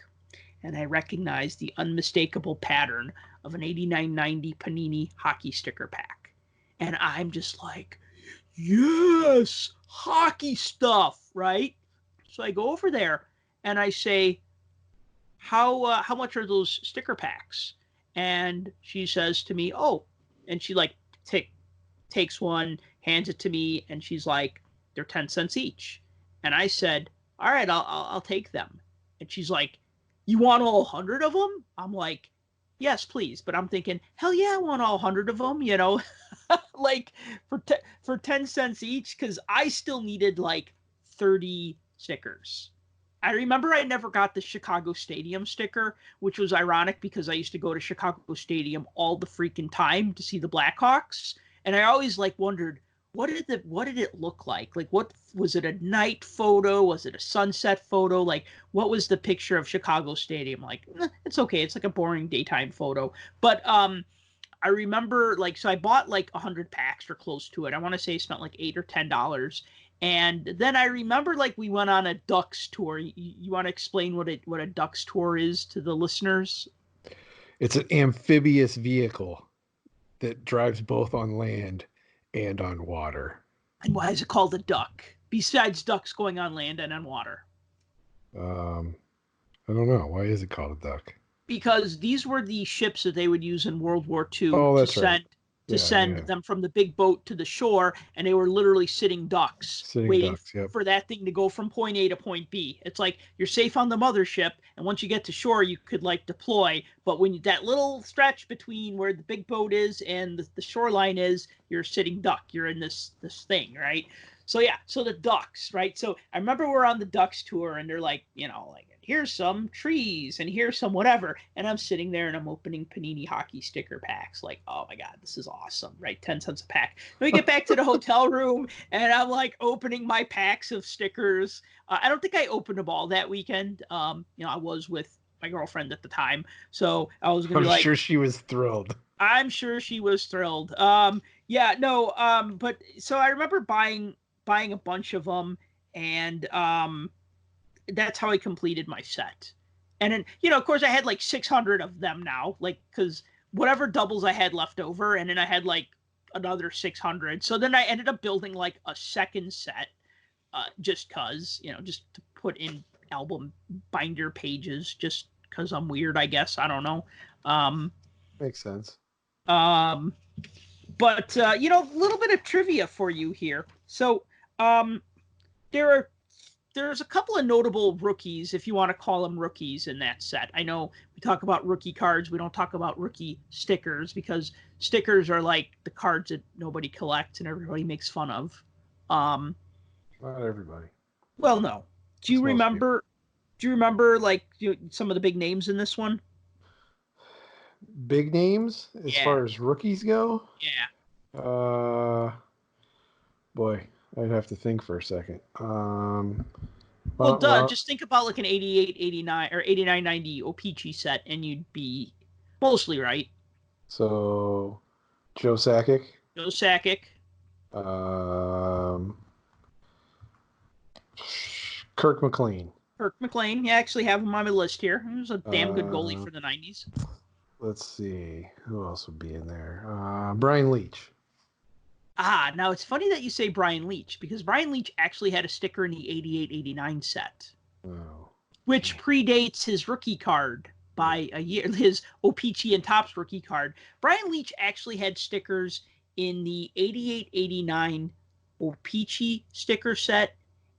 and I recognize the unmistakable pattern of an 89-90 Panini hockey sticker pack. And I'm just like, yes, hockey stuff, right? So I go over there and I say, how much are those sticker packs? And she says to me, oh, and she like takes one, hands it to me, and she's like, they're 10 cents each. And I said, all right, I'll take them. And she's like, you want all 100 of them? I'm like, yes, please. But I'm thinking, hell yeah, I want all 100 of them, like for 10 cents each, because I still needed like 30 stickers. I remember I never got the Chicago Stadium sticker, which was ironic because I used to go to Chicago Stadium all the freaking time to see the Blackhawks. And I always like wondered, what did it look like? Like, what was it, a night photo? Was it a sunset photo? Like, what was the picture of Chicago Stadium? Like, it's okay. It's like a boring daytime photo. But I remember, like, so I bought like 100 packs or close to it. I want to say I spent like $8 or $10. And then I remember, like, we went on a Ducks tour. You want to explain what a Ducks tour is to the listeners? It's an amphibious vehicle that drives both on land and on water. And why is it called a duck? Besides ducks going on land and on water. I don't know. Why is it called a duck? Because these were the ships that they would use in World War II to send them from the big boat to the shore, and they were literally sitting ducks, waiting for that thing to go from point A to point B. It's like you're safe on the mothership, and once you get to shore, you could like deploy. But when that little stretch between where the big boat is and the shoreline is, you're a sitting duck. You're in this thing, right? So so the ducks, right? So I remember we're on the Ducks tour, and they're like, like, here's some trees and here's some whatever. And I'm sitting there and I'm opening Panini hockey sticker packs. Like, oh my God, this is awesome, right? 10 cents a pack. Then we get back to the hotel room and I'm like opening my packs of stickers. I don't think I opened them all that weekend. I was with my girlfriend at the time. So I was going to be like, I'm sure she was thrilled. I'm sure she was thrilled. But so I remember buying a bunch of them, and that's how I completed my set. And then, of course I had like 600 of them now, like, because whatever doubles I had left over, and then I had like another 600. So then I ended up building like a second set, just cause, just to put in album binder pages, just cause I'm weird, I guess. I don't know. Makes sense. But a little bit of trivia for you here. So, there's a couple of notable rookies, if you want to call them rookies, in that set. I know we talk about rookie cards. We don't talk about rookie stickers, because stickers are like the cards that nobody collects and everybody makes fun of. Not everybody. Well, no. Do you remember like some of the big names in this one? Big names as far as rookies go? Yeah. Boy, I'd have to think for a second. Just think about like an 88, 89, or 89, 90 O-Pee-Chee set, and you'd be mostly right. So, Joe Sakic. Kirk McLean. Yeah, I actually have him on my list here. He was a damn good goalie for the 90s. Let's see. Who else would be in there? Brian Leach. Now it's funny that you say Brian Leach, because Brian Leach actually had a sticker in the 88-89 set, which predates his rookie card by a year, his O-Pee-Chee and Topps rookie card. Brian Leach actually had stickers in the 88-89 O-Pee-Chee sticker set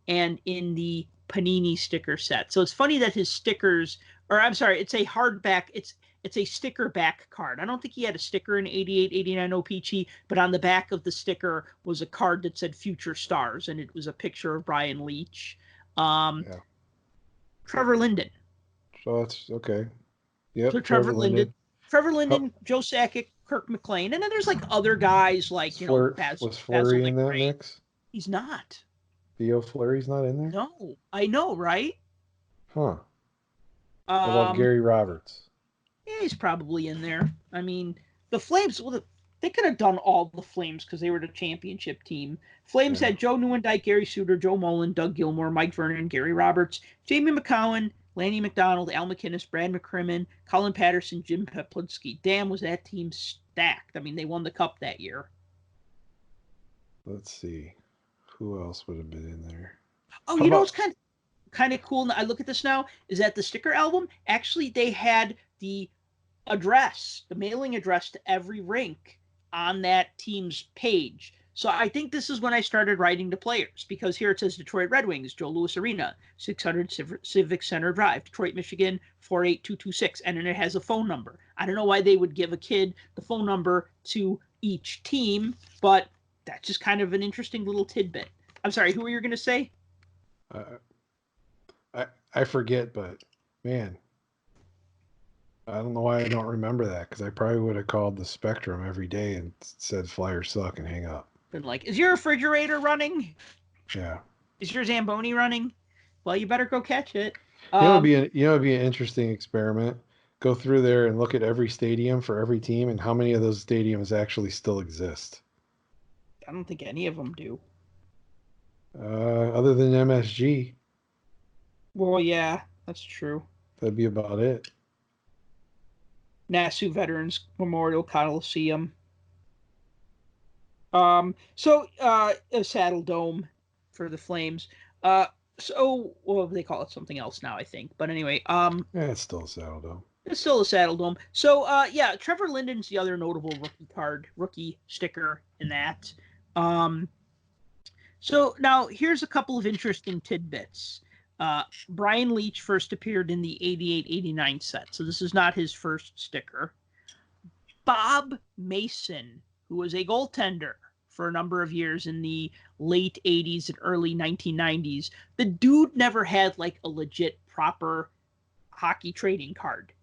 and in the Panini sticker set. So it's funny that his stickers, it's a hardback, it's a sticker back card. I don't think he had a sticker in 88-89 O-Pee-Chee, but on the back of the sticker was a card that said Future Stars, and it was a picture of Brian Leach. Trevor Linden. So that's okay. Yep. So Trevor Linden, How, Joe Sakic, Kirk McLean, and then there's like other guys like was Basil Fleury in that McRae. mix? He's not. Theo Fleury's not in there? No, I know, right? Huh. How about Um, Gary Roberts? yeah, he's probably in there. I mean, the Flames. Well, they could have done all the Flames because they were the championship team. Flames Yeah. had Joe Nieuwendyk, Gary Suter, Joe Mullen, Doug Gilmour, Mike Vernon, Gary Roberts, Jamie McCowan, Lanny McDonald, Al McInnes, Brad McCrimmon, Colin Patterson, Jim Peplinsky. Damn, was that team stacked. I mean, they won the cup that year. Let's see. Who else would have been in there? Oh, How you know about what's kind of cool? I look at this now. Is that the sticker album? Actually, they had the address, the mailing address to every rink on that team's page. So I think this is when I started writing to players because here it says Detroit Red Wings, Joe Louis Arena, 600 Civic Center Drive, Detroit, Michigan, 48226. And then it has a phone number. I don't know why they would give a kid the phone number to each team, but that's just kind of an interesting little tidbit. I'm sorry, who were you going to say? I forget, but man, I don't know why I don't remember that because I probably would have called the Spectrum every day and said Flyers suck and hang up. Been like, is your refrigerator running? Yeah. Is your Zamboni running? Well, you better go catch it. It'd be an interesting experiment. Go through there and look at every stadium for every team and how many of those stadiums actually still exist. I don't think any of them do. Other than MSG. Well, yeah, that's true. That'd be about it. Nassau Veterans Memorial Coliseum. A Saddle Dome for the Flames. Well, they call it something else now, I think. But anyway, yeah, it's still a Saddle Dome. It's still a Saddle Dome. So, yeah, Trevor Linden's the other notable rookie sticker in that. So now here's a couple of interesting tidbits. Brian Leach first appeared in the 88-89 set, so this is not his first sticker. Bob Mason, who was a goaltender for a number of years in the late 80s and early 1990s, the dude never had like a legit proper hockey trading card.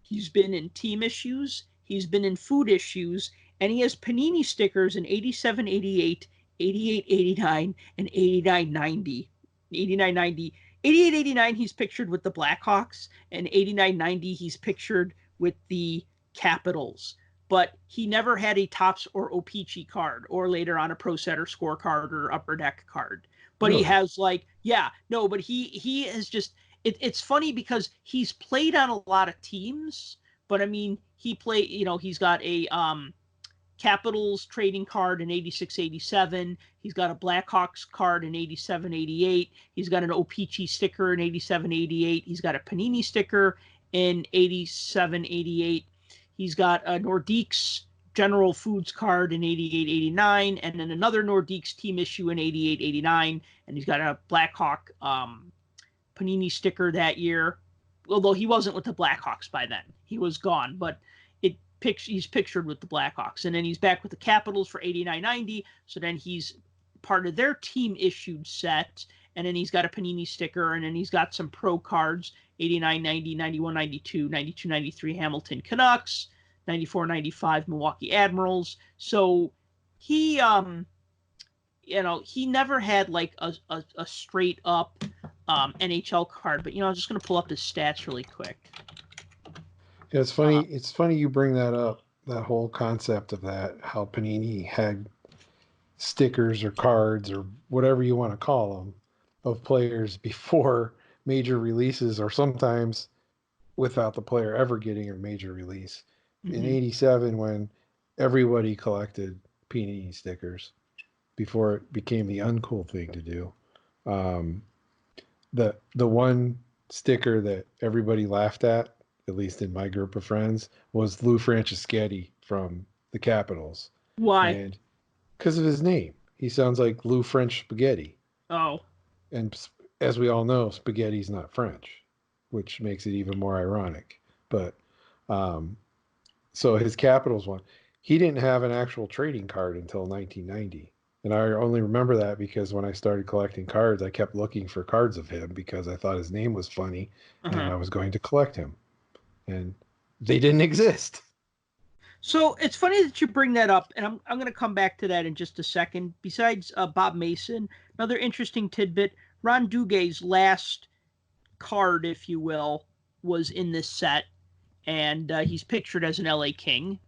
He's been in team issues, he's been in food issues, and he has Panini stickers in 87, 88, 88, 89, and 89, 90. 89, 90. 88, 89, he's pictured with the Blackhawks, and 89, 90, he's pictured with the Capitals. But he never had a Topps or O-Pee-Chee card, or later on a Pro Setter scorecard or Upper Deck card. But really? He has but he is just, it's funny because he's played on a lot of teams, but I mean, he's got a Capitals trading card in 86-87. He's got a Blackhawks card in 87-88. He's got an O-Pee-Chee sticker in 87-88. He's got a Panini sticker in 87-88. He's got a Nordiques General Foods card in 88-89, and then another Nordiques team issue in 88-89. And he's got a Blackhawk Panini sticker that year, although he wasn't with the Blackhawks by then. He was gone, but he's pictured with the Blackhawks. And then he's back with the Capitals for 89-90, so then he's part of their team issued set, and then he's got a Panini sticker, and then he's got some pro cards, 89-90, 91-92, 92-93 Hamilton Canucks, 94-95 Milwaukee Admirals. So he he never had like a straight up NHL card. But I'm just going to pull up his stats really quick. Yeah, it's funny. It's funny you bring that up. That whole concept of that, how Panini had stickers or cards or whatever you want to call them of players before major releases, or sometimes without the player ever getting a major release. Mm-hmm. In '87, when everybody collected Panini stickers before it became the uncool thing to do, the one sticker that everybody laughed at least in my group of friends, was Lou Franceschetti from the Capitals. Why? And because of his name. He sounds like Lou French Spaghetti. Oh. And as we all know, spaghetti's not French, which makes it even more ironic. But so his Capitals one, he didn't have an actual trading card until 1990. And I only remember that because when I started collecting cards, I kept looking for cards of him because I thought his name was funny and I was going to collect him. And They didn't exist. So it's funny that you bring that up, and I'm going to come back to that in just a second. Besides Bob Mason, another interesting tidbit, Ron Duguay's last card, if you will, was in this set, and he's pictured as an LA King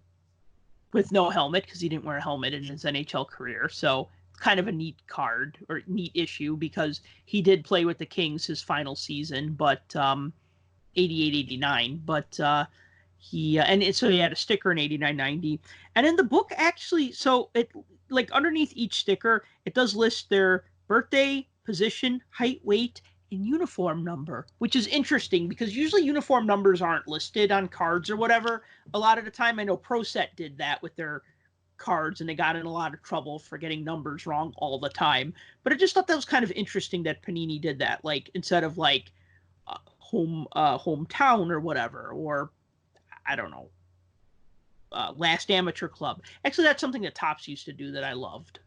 with no helmet because he didn't wear a helmet in his NHL career. So it's kind of a neat card or neat issue because he did play with the Kings his final season, but 88-89, but so he had a sticker in 89-90, and in the book actually, so it like underneath each sticker it does list their birthday, position, height, weight, and uniform number, which is interesting because usually uniform numbers aren't listed on cards or whatever. A lot of the time, I know Pro Set did that with their cards, and they got in a lot of trouble for getting numbers wrong all the time. But I just thought that was kind of interesting that Panini did that, like instead of like hometown or whatever, or I don't know, Last Amateur Club. Actually, that's something that Topps used to do that I loved.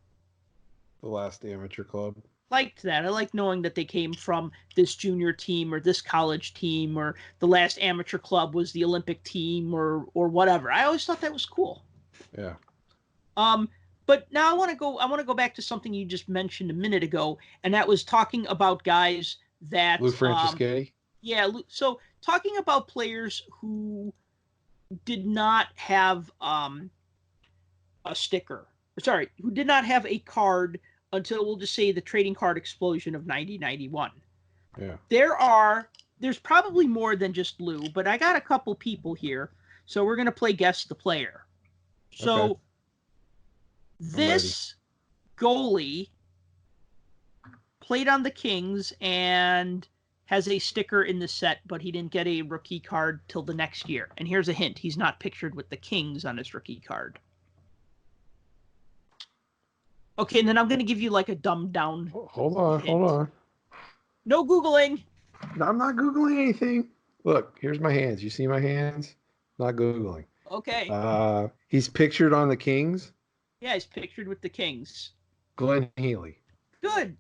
The Last Amateur Club. Liked that. I like knowing that they came from this junior team or this college team, or the Last Amateur Club was the Olympic team or whatever. I always thought that was cool. Yeah. But now I want to go back to something you just mentioned a minute ago, and that was talking about guys that Lou Franciscetti. Yeah, so talking about players who did not have a sticker. Sorry, who did not have a card until, we'll just say, the trading card explosion of 90-91. Yeah. There's probably more than just Lou, but I got a couple people here. So we're going to play Guess the Player. So Okay. this goalie played on the Kings and has a sticker in the set, but he didn't get a rookie card till the next year. And here's a hint. He's not pictured with the Kings on his rookie card. Okay, and then I'm going to give you like a dumbed down. Hold on. No Googling. I'm not Googling anything. Look, here's my hands. You see my hands? Not Googling. Okay. He's pictured on the Kings. Yeah, he's pictured with the Kings. Glenn Healy. Good.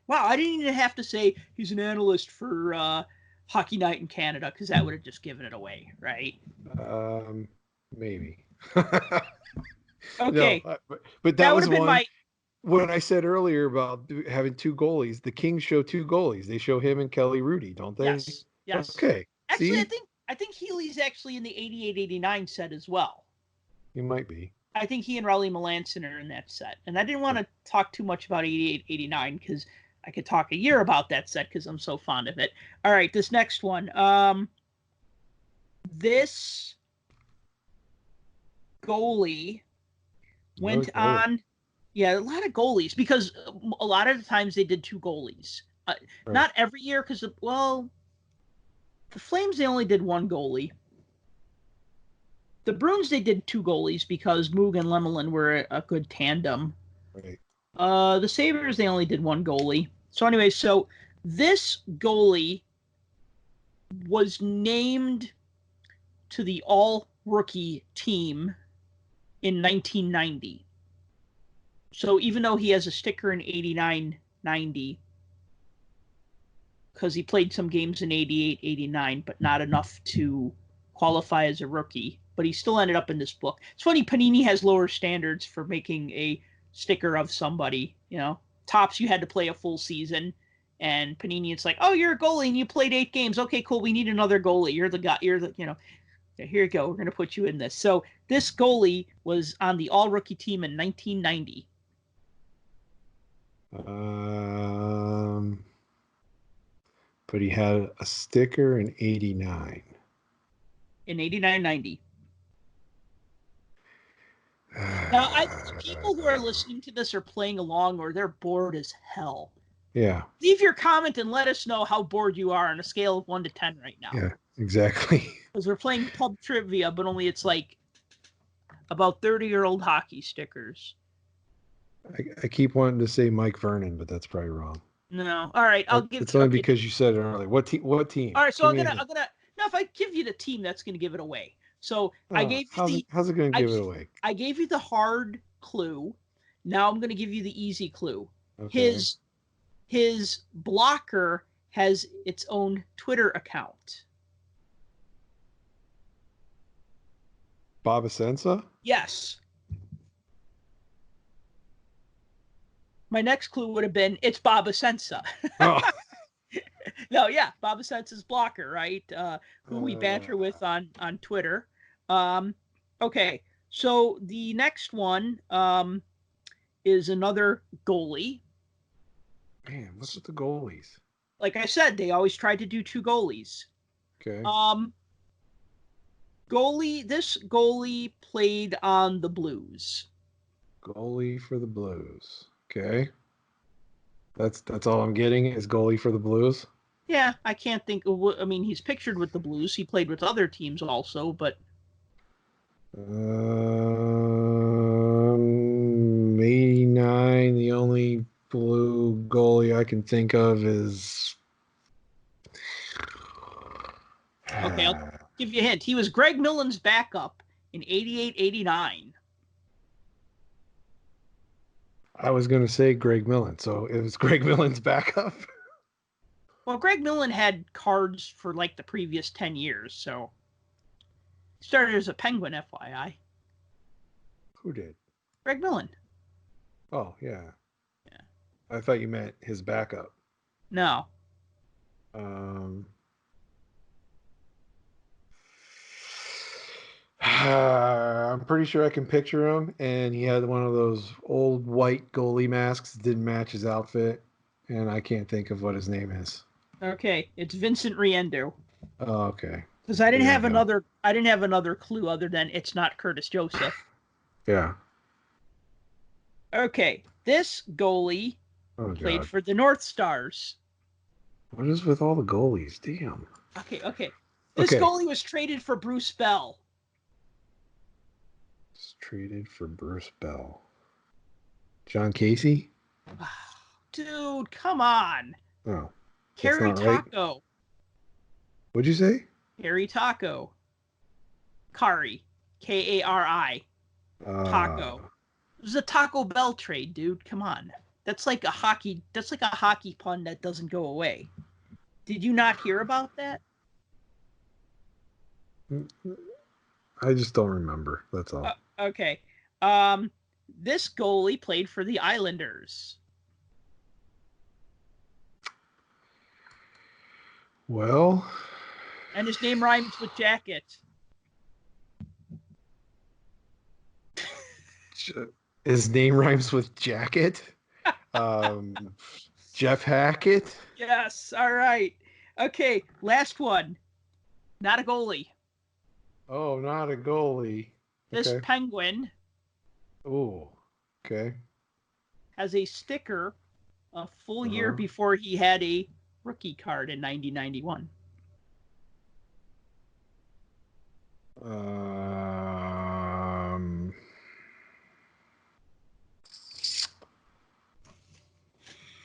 Wow, I didn't even have to say he's an analyst for Hockey Night in Canada, because that would have just given it away, right? Maybe. Okay. No, but that was one. My... What I said earlier about having two goalies, the Kings show two goalies. They show him and Kelly Rudy, don't they? Yes. Okay. Actually, see? I think Healy's actually in the 88-89 set as well. He might be. I think he and Raleigh Melanson are in that set. And I didn't want to talk too much about 88-89 because I could talk a year about that set because I'm so fond of it. All right, this next one. This goalie went on... Yeah, a lot of goalies, because a lot of the times they did two goalies. Right. Not every year, because, the Flames, they only did one goalie. The Bruins, they did two goalies because Moog and Lemelin were a good tandem. Right. The Sabres, they only did one goalie. So anyway, so this goalie was named to the all-rookie team in 1990. So even though he has a sticker in 89-90, because he played some games in 88-89, but not enough to qualify as a rookie, but he still ended up in this book. It's funny, Panini has lower standards for making a sticker of somebody. You know, Topps, you had to play a full season, and Panini, it's like, oh, you're a goalie and you played 8 games. Okay, cool. We need another goalie. You're the guy. Here you go. We're going to put you in this. So this goalie was on the all-rookie team in 1990. But he had a sticker in 89. In 89-90. Now, people who are listening to this are playing along, or they're bored as hell. Yeah. Leave your comment and let us know how bored you are on a scale of 1 to 10 right now. Yeah, exactly. Because we're playing pub trivia, but only it's like about 30-year-old hockey stickers. I keep wanting to say Mike Vernon, but that's probably wrong. No. All right. It's only because you said it earlier. What team? All right. So I'm gonna. No, if I give you the team, that's gonna give it away. So I gave you how's it gonna give it away? I gave you the hard clue. Now I'm gonna give you the easy clue. Okay. His blocker has its own Twitter account. Bob Asensa? Yes. My next clue would have been it's Bob Asensa. Oh. No, yeah, Bob Asensa's blocker, right? Who we banter with on Twitter. Okay, so the next one is another goalie. Man, what's with the goalies? Like I said, they always tried to do two goalies. Okay. This goalie played on the Blues. Goalie for the Blues. Okay. That's all I'm getting is goalie for the Blues. Yeah, I can't think of what, I mean, he's pictured with the Blues. He played with other teams also, but 89. The only Blue goalie I can think of is. okay, I'll give you a hint. He was Greg Millen's backup in 88-89. I was going to say Greg Millen, so it was Greg Millen's backup. Well, Greg Millen had cards for like the previous 10 years, so he started as a Penguin, FYI. Who did? Greg Millen. Oh, yeah. Yeah. I thought you meant his backup. No. I'm pretty sure I can picture him, and he had one of those old white goalie masks that didn't match his outfit, and I can't think of what his name is. Okay, it's Vincent Riendeau. Oh, okay. Because I didn't have another clue other than it's not Curtis Joseph. Yeah. Okay, this goalie played for the North Stars. What is with all the goalies? Damn. Okay. This goalie was traded for Bruce Bell. It's traded for Bruce Bell. John Casey? Dude, come on. Oh. Kerry Taco. Right. What'd you say? Kerry Taco. Kari. Kari. Taco. It was a Taco Bell trade, dude. Come on. That's like a hockey pun that doesn't go away. Did you not hear about that? I just don't remember. That's all. Okay. This goalie played for the Islanders. Well. And his name rhymes with jacket. His name rhymes with jacket? Jeff Hackett? Yes. All right. Okay. Last one. Not a goalie. Oh, not a goalie. This Penguin. Oh, okay. Has a sticker a full year before he had a rookie card in 90-91.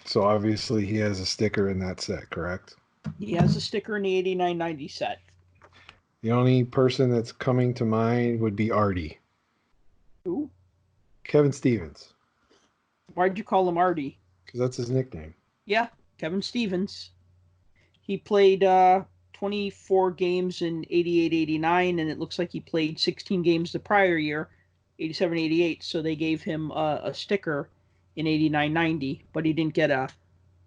So obviously he has a sticker in that set, correct? He has a sticker in the 89-90 set. The only person that's coming to mind would be Artie. Who? Kevin Stevens. Why'd you call him Artie? Because that's his nickname. Yeah, Kevin Stevens. He played 24 games in 88-89, and it looks like he played 16 games the prior year, 87-88. So they gave him a sticker in 89-90, but he didn't get a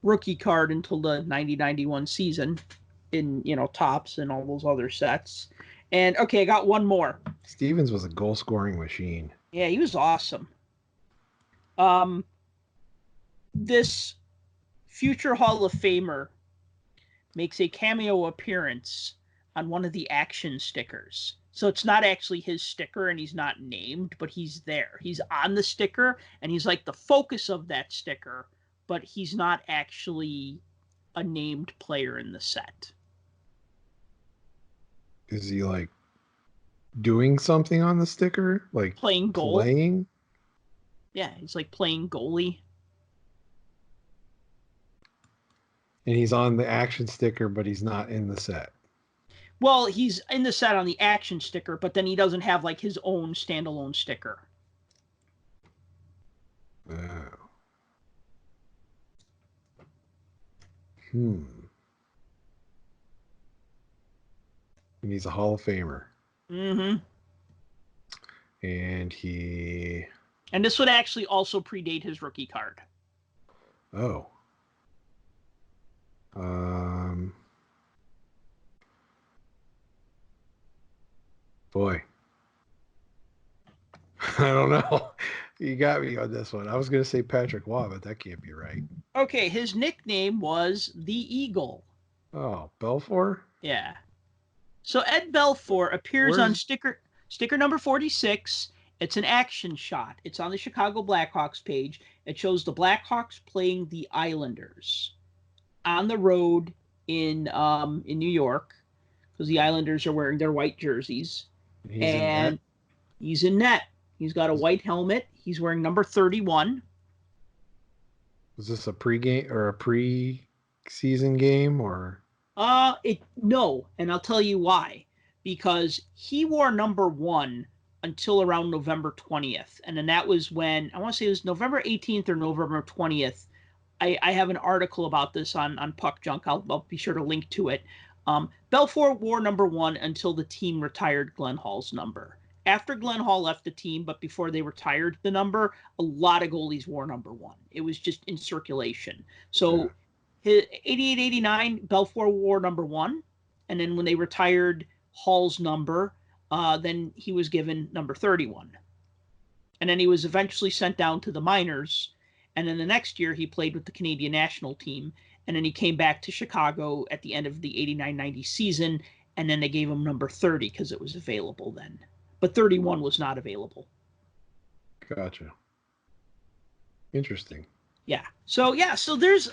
rookie card until the 90-91 season in, Tops and all those other sets. And, okay, I got one more. Stevens was a goal-scoring machine. Yeah, he was awesome. This future Hall of Famer makes a cameo appearance on one of the action stickers. So it's not actually his sticker and he's not named, but he's there. He's on the sticker and he's like the focus of that sticker, but he's not actually a named player in the set. Is he like doing something on the sticker? Like playing goal? Playing? Yeah, he's like playing goalie. And he's on the action sticker, but he's not in the set. Well, he's in the set on the action sticker, but then he doesn't have like his own standalone sticker. Oh. And he's a Hall of Famer. Mm-hmm. And he... And this would actually also predate his rookie card. Oh. Boy. I don't know. You got me on this one. I was going to say Patrick Waugh, but that can't be right. Okay, his nickname was the Eagle. Oh, Belfour? Yeah. So Ed Belfour appears on sticker number 46. It's an action shot. It's on the Chicago Blackhawks page. It shows the Blackhawks playing the Islanders on the road in New York, because the Islanders are wearing their white jerseys. He's in net. He's got a white helmet. He's wearing number 31. Was this a pregame or a pre-season game or? No, and I'll tell you why. Because he wore number 1 until around November 20th, and then that was when, I want to say it was November 18th or November 20th. I have an article about this on Puck Junk. I'll be sure to link to it. Belfour wore number 1 until the team retired Glenn Hall's number. After Glenn Hall left the team, but before they retired the number, a lot of goalies wore number 1. It was just in circulation. So his 88-89, Belfour wore number 1. And then when they retired Hall's number, then he was given number 31. And then he was eventually sent down to the minors. And then the next year he played with the Canadian national team. And then he came back to Chicago at the end of the 89-90 season. And then they gave him number 30 because it was available then. But 31 was not available. Gotcha. Interesting. Yeah. So there's,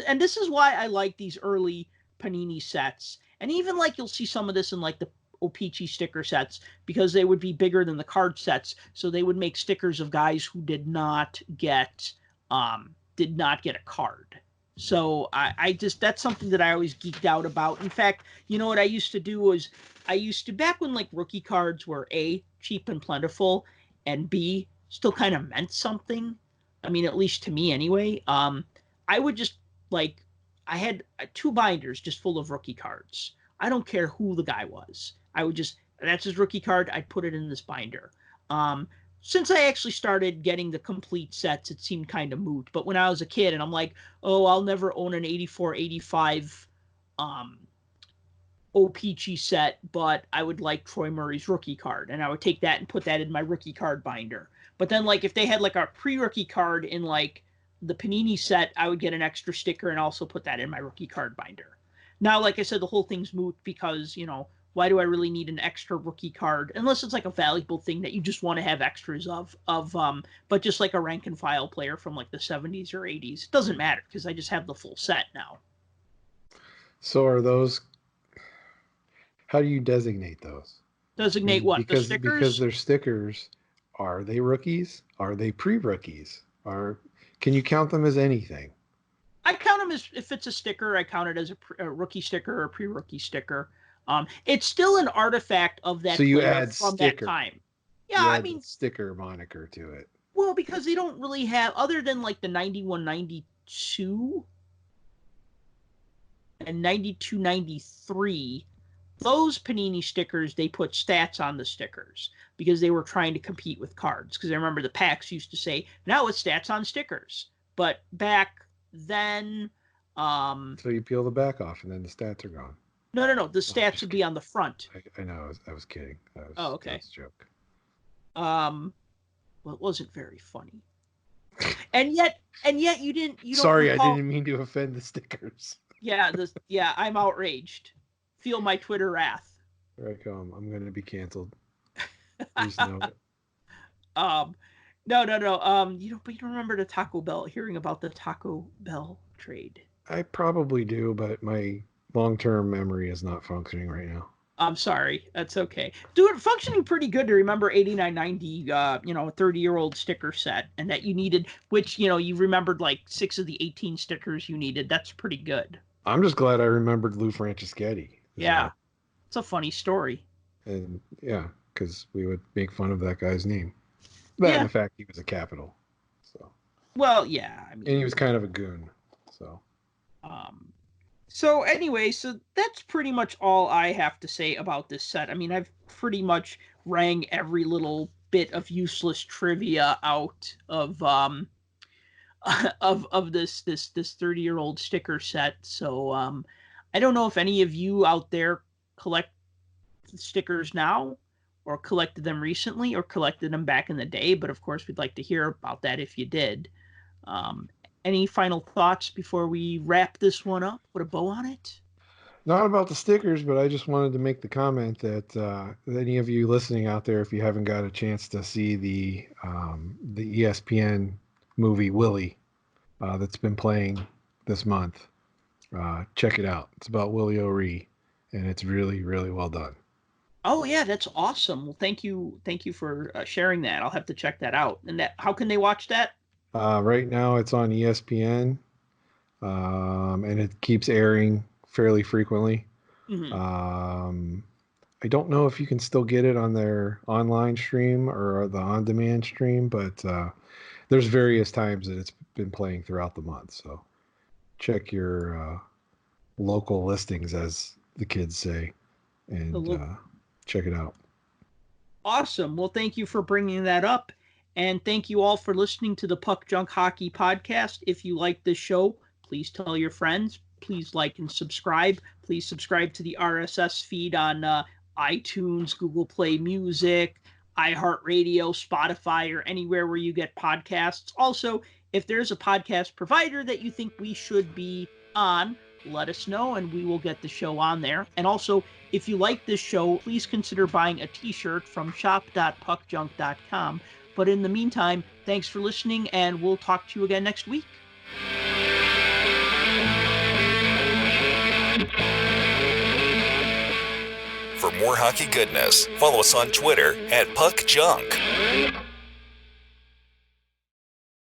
and this is why I like these early Panini sets. And even like you'll see some of this in like the O-Pee-Chee sticker sets, because they would be bigger than the card sets. So they would make stickers of guys who did not get a card. So I just, that's something that I always geeked out about. In fact, you know what I used to do was back when like rookie cards were A, cheap and plentiful, and B, still kind of meant something. I mean, at least to me anyway. I would just I had 2 binders just full of rookie cards. I don't care who the guy was. I would just, that's his rookie card, I'd put it in this binder. Since I actually started getting the complete sets, it seemed kind of moot. But when I was a kid and I'm like, oh, I'll never own an 84-85 O-Pee-Chee set, but I would like Troy Murray's rookie card. And I would take that and put that in my rookie card binder. But then like if they had like a pre-rookie card in like the Panini set, I would get an extra sticker and also put that in my rookie card binder. Now, like I said, the whole thing's moot because, you know, why do I really need an extra rookie card? Unless it's like a valuable thing that you just want to have extras of, but just like a rank and file player from like the 70s or 80s. It doesn't matter because I just have the full set now. So are those, how do you designate those? Designate what? Because, the stickers? Because they're stickers. Are they rookies? Are they pre-rookies? Can you count them as anything? I count them as, if it's a sticker, I count it as a rookie sticker or a pre-rookie sticker. It's still an artifact of that so you player add from sticker. that time. Yeah, I mean, sticker moniker to it. Well, because they don't really have, other than like the 91-92 and 92-93, those Panini stickers, they put stats on the stickers because they were trying to compete with cards. Because I remember the packs used to say, now it's stats on stickers. But back then... so you peel the back off and then the stats are gone. No. The stats would be on the front. I know. I was kidding. Okay. That was a joke. Well, it wasn't very funny. And yet you didn't. You don't Sorry, recall... I didn't mean to offend the stickers. Yeah, I'm outraged. Feel my Twitter wrath. Here I come. I'm going to be canceled. Please know it. No. You don't remember the Taco Bell? Hearing about the Taco Bell trade? I probably do, but my long-term memory is not functioning right now. I'm sorry. That's okay. Dude, functioning pretty good to remember 89-90, a 30-year-old sticker set, and that you needed, which, you remembered like 6 of the 18 stickers you needed. That's pretty good. I'm just glad I remembered Lou Franceschetti. Yeah. It's a funny story. And yeah, because we would make fun of that guy's name. But in fact, he was a capital. So. Well, yeah. I mean, and he was kind of a goon. So. So anyway, so that's pretty much all I have to say about this set. I mean, I've pretty much rang every little bit of useless trivia out of this 30-year-old sticker set. So I don't know if any of you out there collect stickers now, or collected them recently, or collected them back in the day, but of course we'd like to hear about that if you did. Any final thoughts before we wrap this one up? Put a bow on it? Not about the stickers, but I just wanted to make the comment that any of you listening out there, if you haven't got a chance to see the ESPN movie Willie that's been playing this month, check it out. It's about Willie O'Ree, and it's really, really well done. Oh yeah, that's awesome. Well, thank you for sharing that. I'll have to check that out. And how can they watch that? Right now, it's on ESPN, and it keeps airing fairly frequently. Mm-hmm. I don't know if you can still get it on their online stream or the on-demand stream, but there's various times that it's been playing throughout the month. So check your local listings, as the kids say, and check it out. Awesome. Well, thank you for bringing that up. And thank you all for listening to the Puck Junk Hockey Podcast. If you like this show, please tell your friends. Please like and subscribe. Please subscribe to the RSS feed on iTunes, Google Play Music, iHeartRadio, Spotify, or anywhere where you get podcasts. Also, if there's a podcast provider that you think we should be on, let us know and we will get the show on there. And also, if you like this show, please consider buying a t-shirt from shop.puckjunk.com. But in the meantime, thanks for listening, and we'll talk to you again next week. For more hockey goodness, follow us on Twitter @PuckJunk.